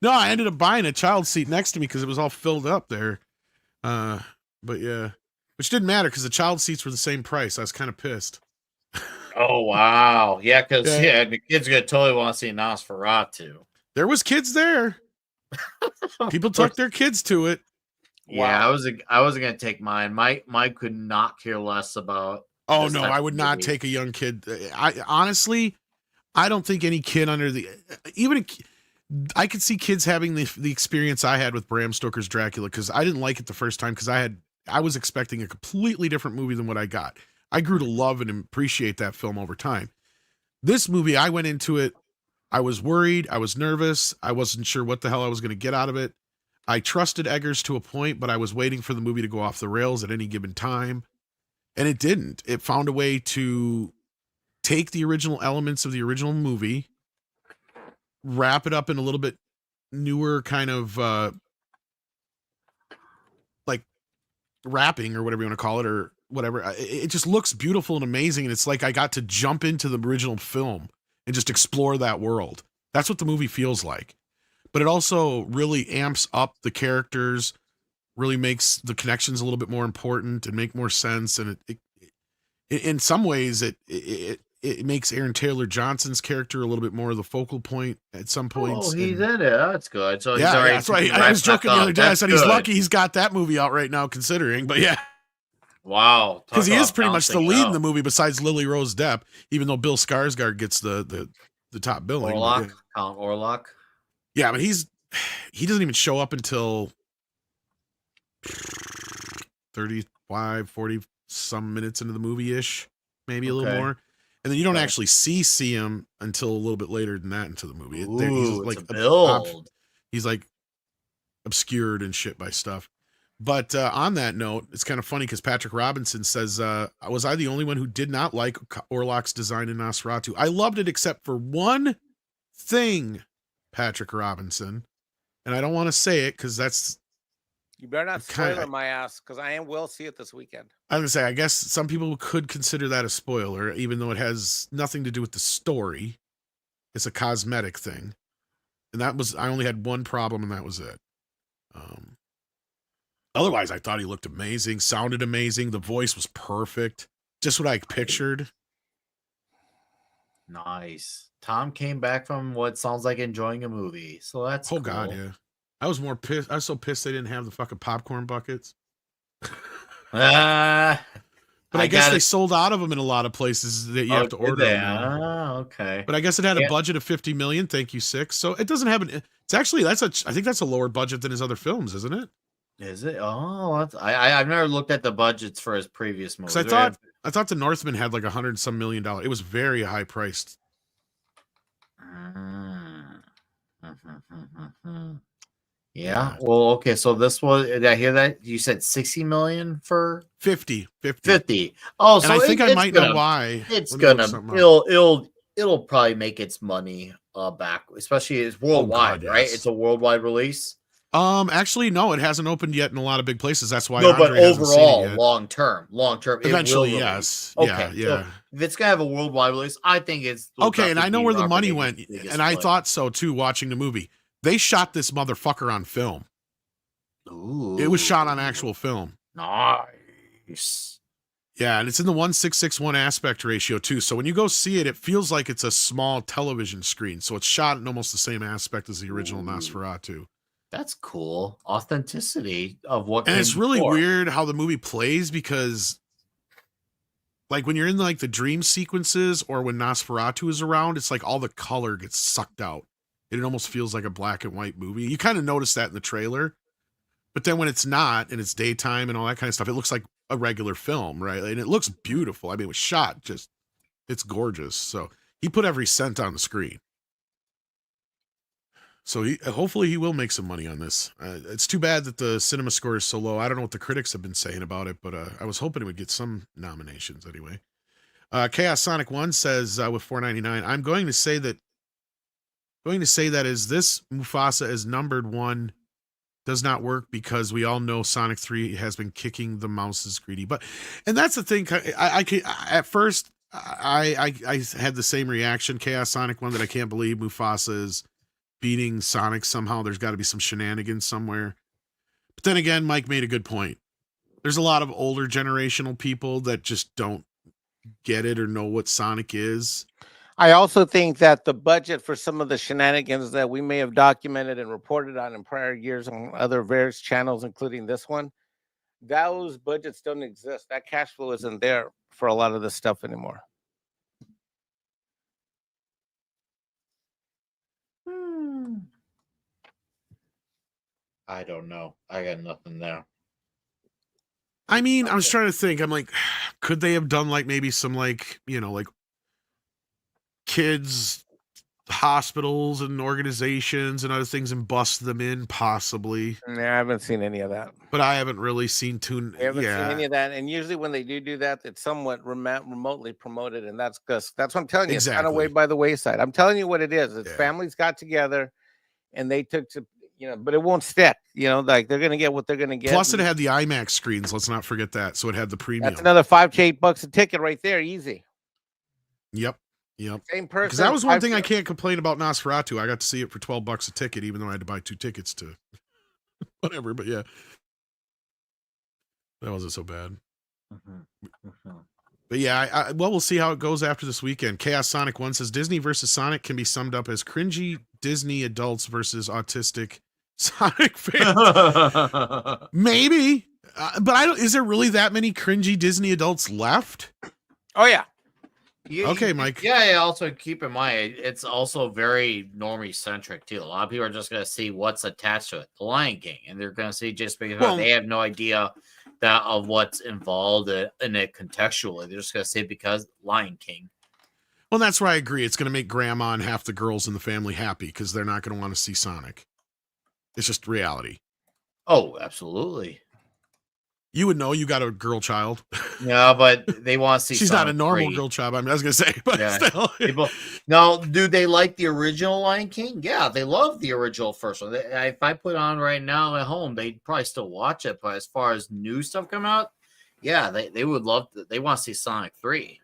No, I ended up buying a child seat next to me because it was all filled up there. But yeah. Which didn't matter because the child seats were the same price. I was kind of pissed. Oh, wow. Yeah, because the kids are going to totally want to see Nosferatu. There was kids there. People took their kids to it. Yeah, wow. I wasn't going to take mine. Mike could not care less about. Oh, no, I would not take a young kid. Honestly, I don't think any kid I could see kids having the experience I had with Bram Stoker's Dracula because I didn't like it the first time because I was expecting a completely different movie than what I got. I grew to love and appreciate that film over time. This movie, I went into it, I was worried, I was nervous, I wasn't sure what the hell I was going to get out of it. I trusted Eggers to a point, but I was waiting for the movie to go off the rails at any given time. And it didn't. It found a way to take the original elements of the original movie, wrap it up in a little bit newer kind of like wrapping or whatever you want to call it or whatever. It just looks beautiful and amazing. And it's like I got to jump into the original film and just explore that world. That's what the movie feels like. But it also really amps up the characters, really makes the connections a little bit more important and make more sense. And it in some ways, it makes Aaron Taylor Johnson's character a little bit more of the focal point at some points. Oh, he's in it. That's good. So yeah, that's why I was joking the other day. I said he's lucky he's got that movie out right now, considering. But yeah, wow, because he is pretty much the lead in the movie besides Lily Rose Depp, even though Bill Skarsgård gets the top billing. Orlok. Yeah, but he doesn't even show up until 35, 40 some minutes into the movie ish, maybe a little more. And then you don't actually see him until a little bit later than that into the movie. He's like a build. He's like obscured and shit by stuff. But on that note, it's kind of funny because Patrick Robinson says, was I the only one who did not like Orlok's design in Nosferatu? I loved it except for one thing, Patrick Robinson. And I don't want to say it because that's... You better not spoil my ass because I will see it this weekend. I was going to say, I guess some people could consider that a spoiler, even though it has nothing to do with the story. It's a cosmetic thing. And I only had one problem, and that was it. Otherwise, I thought he looked amazing, sounded amazing. The voice was perfect. Just what I pictured. Nice. Tom came back from what sounds like enjoying a movie. So that's Oh, cool. God, yeah. I was more pissed. I was so pissed they didn't have the fucking popcorn buckets. But I guess they sold out of them in a lot of places that you have to order them now. Okay. But I guess it had a budget of $50 million. Thank you, Six. So it doesn't have it's actually, I think that's a lower budget than his other films, isn't it? Is it? Oh, I've never looked at the budgets for his previous movies. Because I thought The Northman had like $100 some million. It was very high priced. Yeah. Well, okay. So this was, did I hear that? You said 60 million for 50. Oh, so and I think I might know why. It's gonna, it'll probably make its money back, especially it's worldwide, right? It's a worldwide release. Actually, no, it hasn't opened yet in a lot of big places. That's why. No, but overall, long term, eventually, yes. Okay, yeah. So if it's gonna have a worldwide release, I think it's okay. And I know where the money went, and I thought so too. Watching the movie, they shot this motherfucker on film. Ooh, it was shot on actual film. Nice. Yeah, and it's in the 1:661 aspect ratio too. So when you go see it, it feels like it's a small television screen. So it's shot in almost the same aspect as the original Nosferatu. That's cool. Authenticity of what. And it's really weird how the movie plays because, like, when you're in like the dream sequences or when Nosferatu is around, it's like all the color gets sucked out. It almost feels like a black and white movie. You kind of notice that in the trailer, but then when it's not and it's daytime and all that kind of stuff, it looks like a regular film, right? And it looks beautiful. I mean, it was shot it's gorgeous. So he put every cent on the screen. So hopefully he will make some money on this. It's too bad that the cinema score is so low. I don't know what the critics have been saying about it, but I was hoping it would get some nominations anyway. Chaos Sonic 1 says with $4.99, I'm going to say that as this Mufasa is numbered 1 does not work because we all know Sonic 3 has been kicking the mouse's greedy butt. And that's the thing. At first I had the same reaction, Chaos Sonic 1, that I can't believe Mufasa is beating Sonic somehow. There's got to be some shenanigans somewhere. But then again, Mike made a good point. There's a lot of older generational people that just don't get it or know what Sonic is. I also think that the budget for some of the shenanigans that we may have documented and reported on in prior years on other various channels, including this one, those budgets don't exist. That cash flow isn't there for a lot of this stuff anymore. I don't know. I got nothing there. I mean, I was trying to think. I'm like, could they have done like maybe some like, like kids hospitals and organizations and other things and bust them in possibly? I haven't seen any of that. But I haven't really seen I haven't seen any of that. And usually when they do that, it's somewhat remotely promoted. And that's what I'm telling you. It's kind of way by the wayside. I'm telling you what it is. It's families got together and they took to, but it won't stick, like they're going to get what they're going to get. Plus it had the IMAX screens. Let's not forget that. So it had the premium. That's another $5 to $8 a ticket right there. Easy. Yep. Same person. Because that was one thing I can't complain about Nosferatu. I got to see it for $12 a ticket, even though I had to buy 2 tickets to whatever. But yeah, that wasn't so bad. But yeah, we'll see how it goes after this weekend. Chaos Sonic 1 says Disney versus Sonic can be summed up as cringy Disney adults versus autistic Sonic fans. Maybe, but is there really that many cringy Disney adults left? Oh yeah. Okay, Mike. Yeah. Also keep in mind, it's also very normie centric too. A lot of people are just going to see what's attached to it, the Lion King, and they're going to see just because they have no idea of what's involved in it contextually. They're just going to say because Lion King. Well, that's where I agree. It's going to make grandma and half the girls in the family happy because they're not going to want to see Sonic. It's just reality. Oh, absolutely. You would know. You got a girl child. Yeah, but they want to see. She's Sonic not a normal 3. girl child. I mean, I was gonna say, but still. Now, do they like the original Lion King? Yeah, they love the original first one. If I put on right now at home, they'd probably still watch it. But as far as new stuff come out, yeah, they would love. They want to see Sonic 3.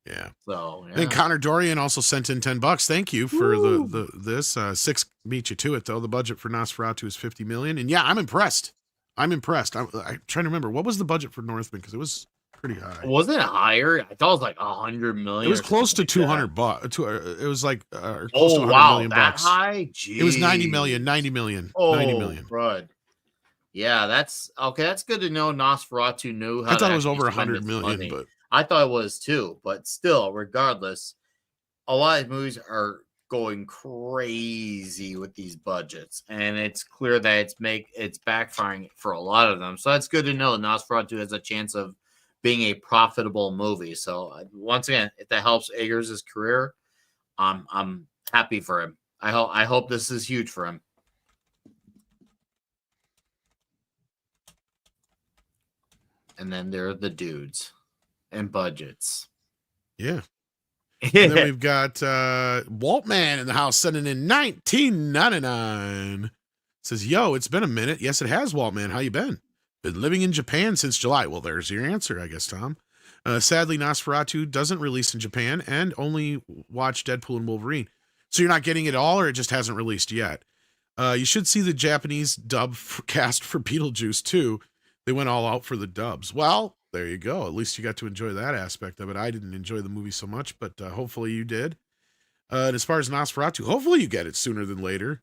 Yeah. So And Connor Dorian also sent in $10. Thank you for this. Six beat you to it though. The budget for Nosferatu is $50 million, and yeah, I'm impressed. I'm trying to remember what was the budget for Northman because it was pretty high. Wasn't it higher? I thought it was like 100 million. It was close to 200 bucks. It was like close to 100 wow, million that bucks. high? Jeez. It was 90 million. 90 million. Oh, 90 million. Crud. Yeah, that's okay. That's good to know. Nosferatu knew how. I thought to it was over actually 100 million, money. but I thought it was too. But still, regardless, a lot of movies are going crazy with these budgets, and it's clear that it's backfiring for a lot of them. So that's good to know. Nosferatu has a chance of being a profitable movie. So once again, if that helps Eggers' career, I'm happy for him. I hope this is huge for him. And then there are the dudes and budgets. Yeah. And then we've got Waltman in the house sending in $19.99. Says, yo, it's been a minute. Yes, it has, Waltman. How you been? Been living in Japan since July. Well, there's your answer, I guess, Tom. Sadly, Nosferatu doesn't release in Japan and only watch Deadpool and Wolverine. So you're not getting it all, or it just hasn't released yet. You should see the Japanese dub cast for Beetlejuice, too. They went all out for the dubs. Well, there you go. At least you got to enjoy that aspect of it. I didn't enjoy the movie so much, but hopefully you did. And as far as Nosferatu, hopefully you get it sooner than later.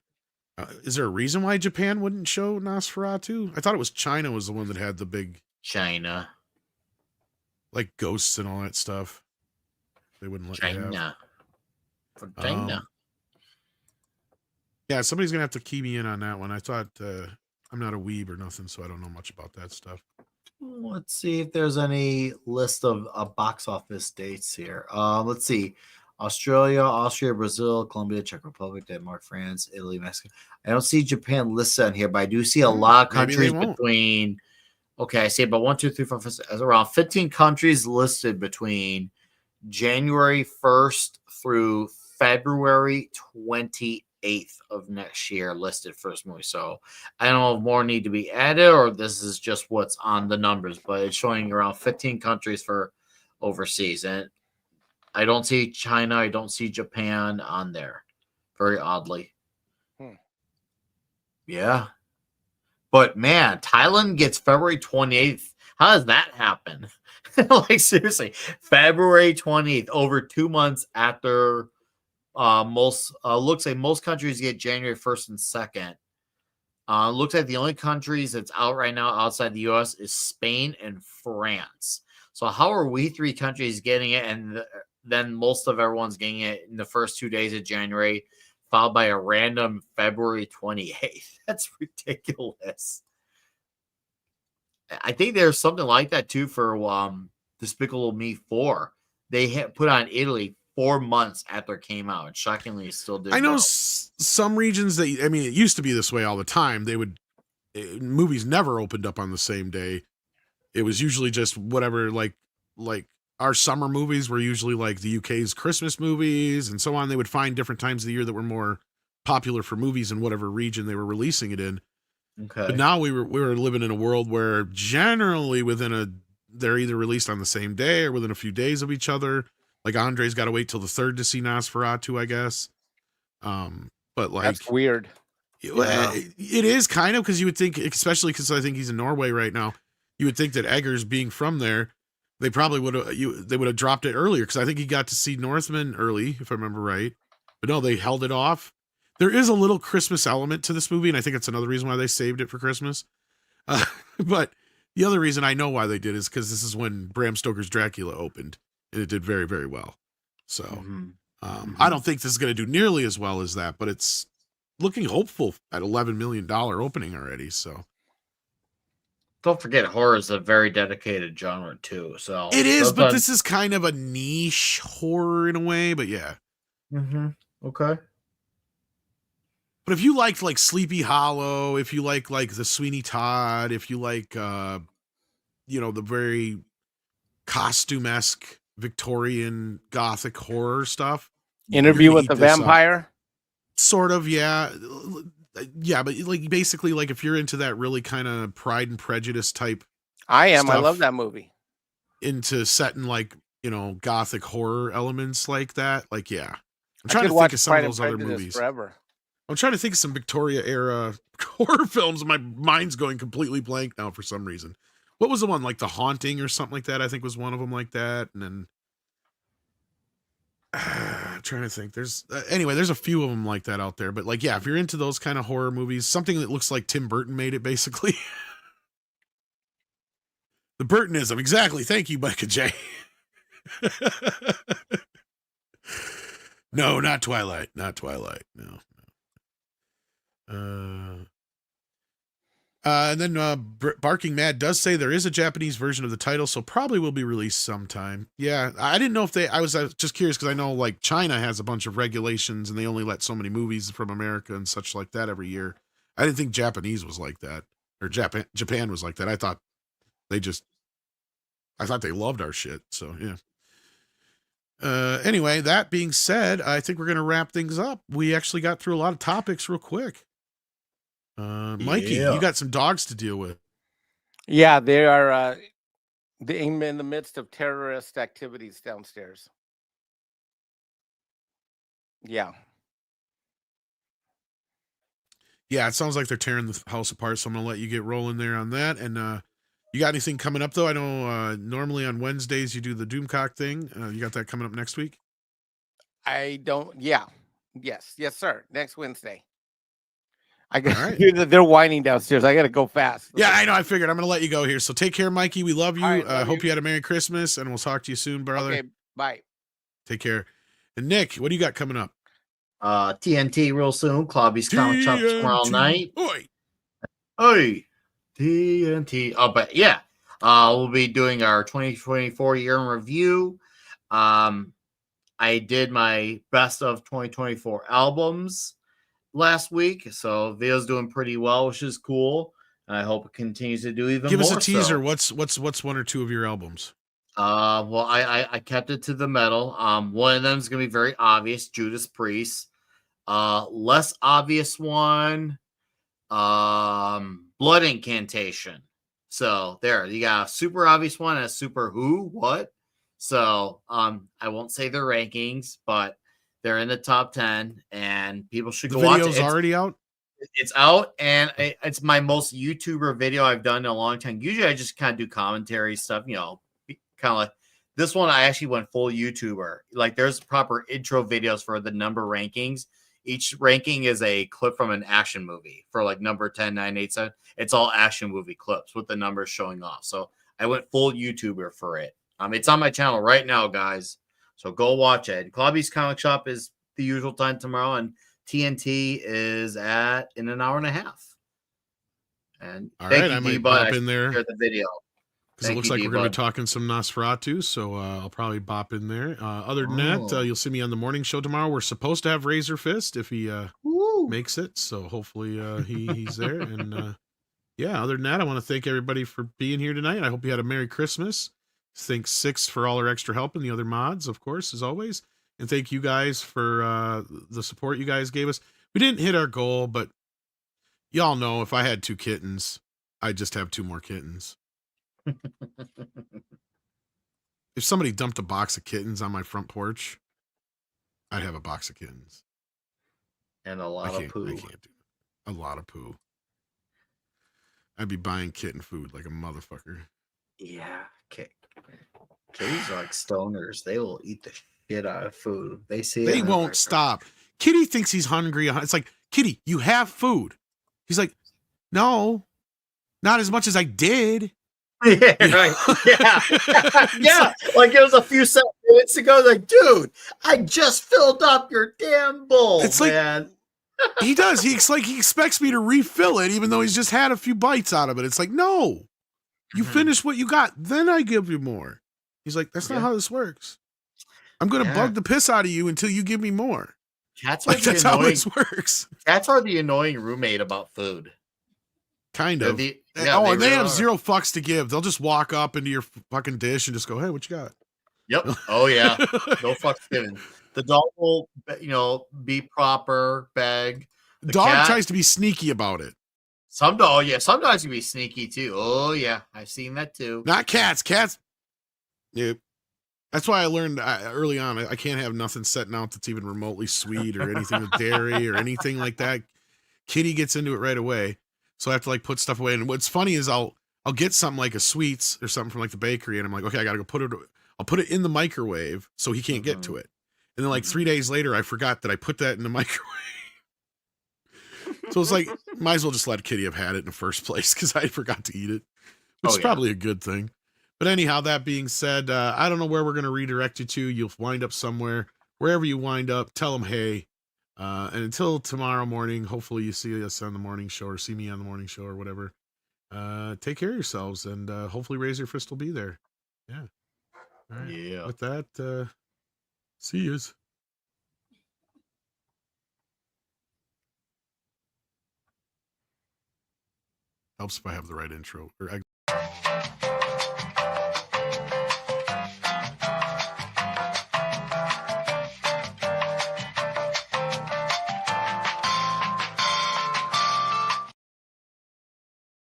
Is there a reason why Japan wouldn't show Nosferatu? I thought it was China was the one that had the big... China. Like ghosts and all that stuff. They wouldn't let you have. For China. Yeah, somebody's going to have to key me in on that one. I thought... I'm not a weeb or nothing, so I don't know much about that stuff. Let's see if there's any list of box office dates here. Let's see. Australia, Austria, Brazil, Colombia, Czech Republic, Denmark, France, Italy, Mexico. I don't see Japan listed on here, but I do see a lot of countries between. Okay, I see about 1, 2, 3, 4, 5, 6, around 15 countries listed between January 1st through February 28th of next year listed for this movie. So I don't know if more need to be added or this is just what's on the numbers, but it's showing around 15 countries for overseas. And I don't see China. I don't see Japan on there. Very oddly. Yeah. But man, Thailand gets February 28th. How does that happen? Like seriously, February 28th, over 2 months after looks like most countries get January 1st and 2nd. Looks like the only countries that's out right now outside the US is Spain and France. So how are we 3 countries getting it and then most of everyone's getting it in the first 2 days of January, followed by a random February 28th? That's ridiculous. I think there's something like that too for Despicable Me 4. They put on Italy 4 months after it came out. Shockingly, it still did. I know some regions that, I mean, it used to be this way all the time. They would, movies never opened up on the same day. It was usually just whatever, like our summer movies were usually like the UK's Christmas movies and so on. They would find different times of the year that were more popular for movies in whatever region they were releasing it in. Okay. But now we were living in a world where generally they're either released on the same day or within a few days of each other. Like Andre's got to wait till the 3rd to see Nosferatu, I guess. But like that's weird. It is kind of because you would think, especially because I think he's in Norway right now, you would think that Eggers being from there, they probably would have dropped it earlier because I think he got to see Northman early, if I remember right. But no, they held it off. There is a little Christmas element to this movie, and I think it's another reason why they saved it for Christmas. But the other reason I know why they did is because this is when Bram Stoker's Dracula opened, and it did very, very well. So I don't think this is going to do nearly as well as that, but it's looking hopeful at $11 million opening already. So don't forget, horror is a very dedicated genre too. So it is, but this is kind of a niche horror in a way. But yeah. Okay. But if you liked like Sleepy Hollow, if you like the Sweeney Todd, if you like the very costume-esque Victorian Gothic horror stuff, Interview with the Vampire, sort of, yeah, but like basically, like if you're into that really kind of Pride and Prejudice type, I love that movie. Into set in like gothic horror elements like that, like, yeah. I'm I trying could to think watch of some Pride of and those other Prejudice movies. forever. I'm trying to think of some Victoria era horror films. My mind's going completely blank now for some reason. What was the one, like The Haunting or something like that? I think was one of them like that. And then I'm trying to think. There's anyway, there's a few of them like that out there. But like, yeah, if you're into those kind of horror movies, something that looks like Tim Burton made it, basically. The Burtonism, exactly. Thank you, Micah J. No, not Twilight. Not Twilight. No. And then Barking Mad does say there is a Japanese version of the title, so probably will be released sometime. Yeah, I didn't know if I was just curious because I know like China has a bunch of regulations and they only let so many movies from America and such like that every year. I didn't think Japanese was like that, or Japan was like that. I thought they loved our shit. So yeah. Anyway, that being said, I think we're gonna wrap things up. We actually got through a lot of topics real quick. Mikey, you got some dogs to deal with. Yeah, they are in the midst of terrorist activities downstairs. Yeah. Yeah, it sounds like they're tearing the house apart, so I'm gonna let you get rolling there on that. And you got anything coming up though? I know normally on Wednesdays you do the Doomcock thing. You got that coming up next week? I don't. Yeah. Yes, sir. Next Wednesday. I got. All right. They're whining downstairs. I got to go fast. Yeah, I know. I figured I'm gonna let you go here. So take care, Mikey. We love you. All right, love Hope you. you had a Merry Christmas, and we'll talk to you soon, brother. Okay. Bye. Take care. And Nick, what do you got coming up? TNT real soon. Clobby's Comic Shop tomorrow night. Oi. Hey, TNT. Oh, but yeah, we'll be doing our 2024 year in review. I did my best of 2024 albums last week, so video's doing pretty well, which is cool. And I hope it continues to do even more. Give us a teaser. So. What's one or two of your albums? Well, I kept it to the metal. One of them is gonna be very obvious, Judas Priest. Less obvious one, Blood Incantation. So there, you got a super obvious one and a super what? So I won't say their rankings, but they're in the top 10 and people should go watch it. The video's already out? It's out, and it's my most YouTuber video I've done in a long time. Usually I just kind of do commentary stuff, kind of like this one. I actually went full YouTuber. Like there's proper intro videos for the number rankings. Each ranking is a clip from an action movie for like number 10, 9, 8, 7. It's all action movie clips with the numbers showing off. So I went full YouTuber for it. It's on my channel right now, guys. So go watch it. Clobby's Comic Shop is the usual time tomorrow, and TNT is in an hour and a half. And all thank right, you, I might D-Bud. pop in there. The video. Because it looks like we're going to be talking some Nosferatu, so I'll probably bop in there. Other than that, you'll see me on the morning show tomorrow. We're supposed to have Razor Fist if he makes it, so hopefully he's there. And yeah, other than that, I want to thank everybody for being here tonight. I hope you had a Merry Christmas. Thanks Six for all our extra help and the other mods, of course, as always. And thank you guys for the support you guys gave us. We didn't hit our goal, but y'all know if I had 2 kittens, I'd just have 2 more kittens. If somebody dumped a box of kittens on my front porch, I'd have a box of kittens. And a lot of poo. I can't do it. A lot of poo. I'd be buying kitten food like a motherfucker. Yeah. Okay. Kitties are like stoners. They will eat the shit out of food. They won't stop. Kitty thinks he's hungry. It's like, Kitty, you have food. He's like, no, not as much as I did. Yeah, right. Yeah. Yeah. Like it was a few minutes ago. Like, dude, I just filled up your damn bowl. It's like, man. He does. He expects me to refill it, even though he's just had a few bites out of it. It's like, no, you finish what you got, then I give you more. He's like, that's not how this works. I'm going to bug the piss out of you until you give me more. Cats are that's how this works. Cats are the annoying roommate about food. Kind of. And they have zero fucks to give. They'll just walk up into your fucking dish and just go, hey, what you got? Yep. Oh, yeah. No fucks given. The dog will, be proper, beg. The dog tries to be sneaky about it. Some dogs can be sneaky too. Oh, yeah. I've seen that too. Not cats. Cats. Nope. That's why I learned early on I can't have nothing setting out that's even remotely sweet or anything with dairy or anything like that. Kitty gets into it right away, so I have to like put stuff away. And what's funny is I'll get something like a sweets or something from like the bakery, and I'm like, okay, I gotta go put it. I'll put it in the microwave so he can't get to it. And then like 3 days later, I forgot that I put that in the microwave. So it's like, might as well just let Kitty have had it in the first place because I forgot to eat it, which is probably a good thing. But anyhow, that being said, I don't know where we're going to redirect you to. You'll wind up somewhere. Wherever you wind up, tell them hey. And until tomorrow morning, hopefully you see us on the morning show or see me on the morning show or whatever. Take care of yourselves, and hopefully Razor Fist will be there. Yeah. All right. Yeah. With that, see yous. Helps if I have the right intro. Or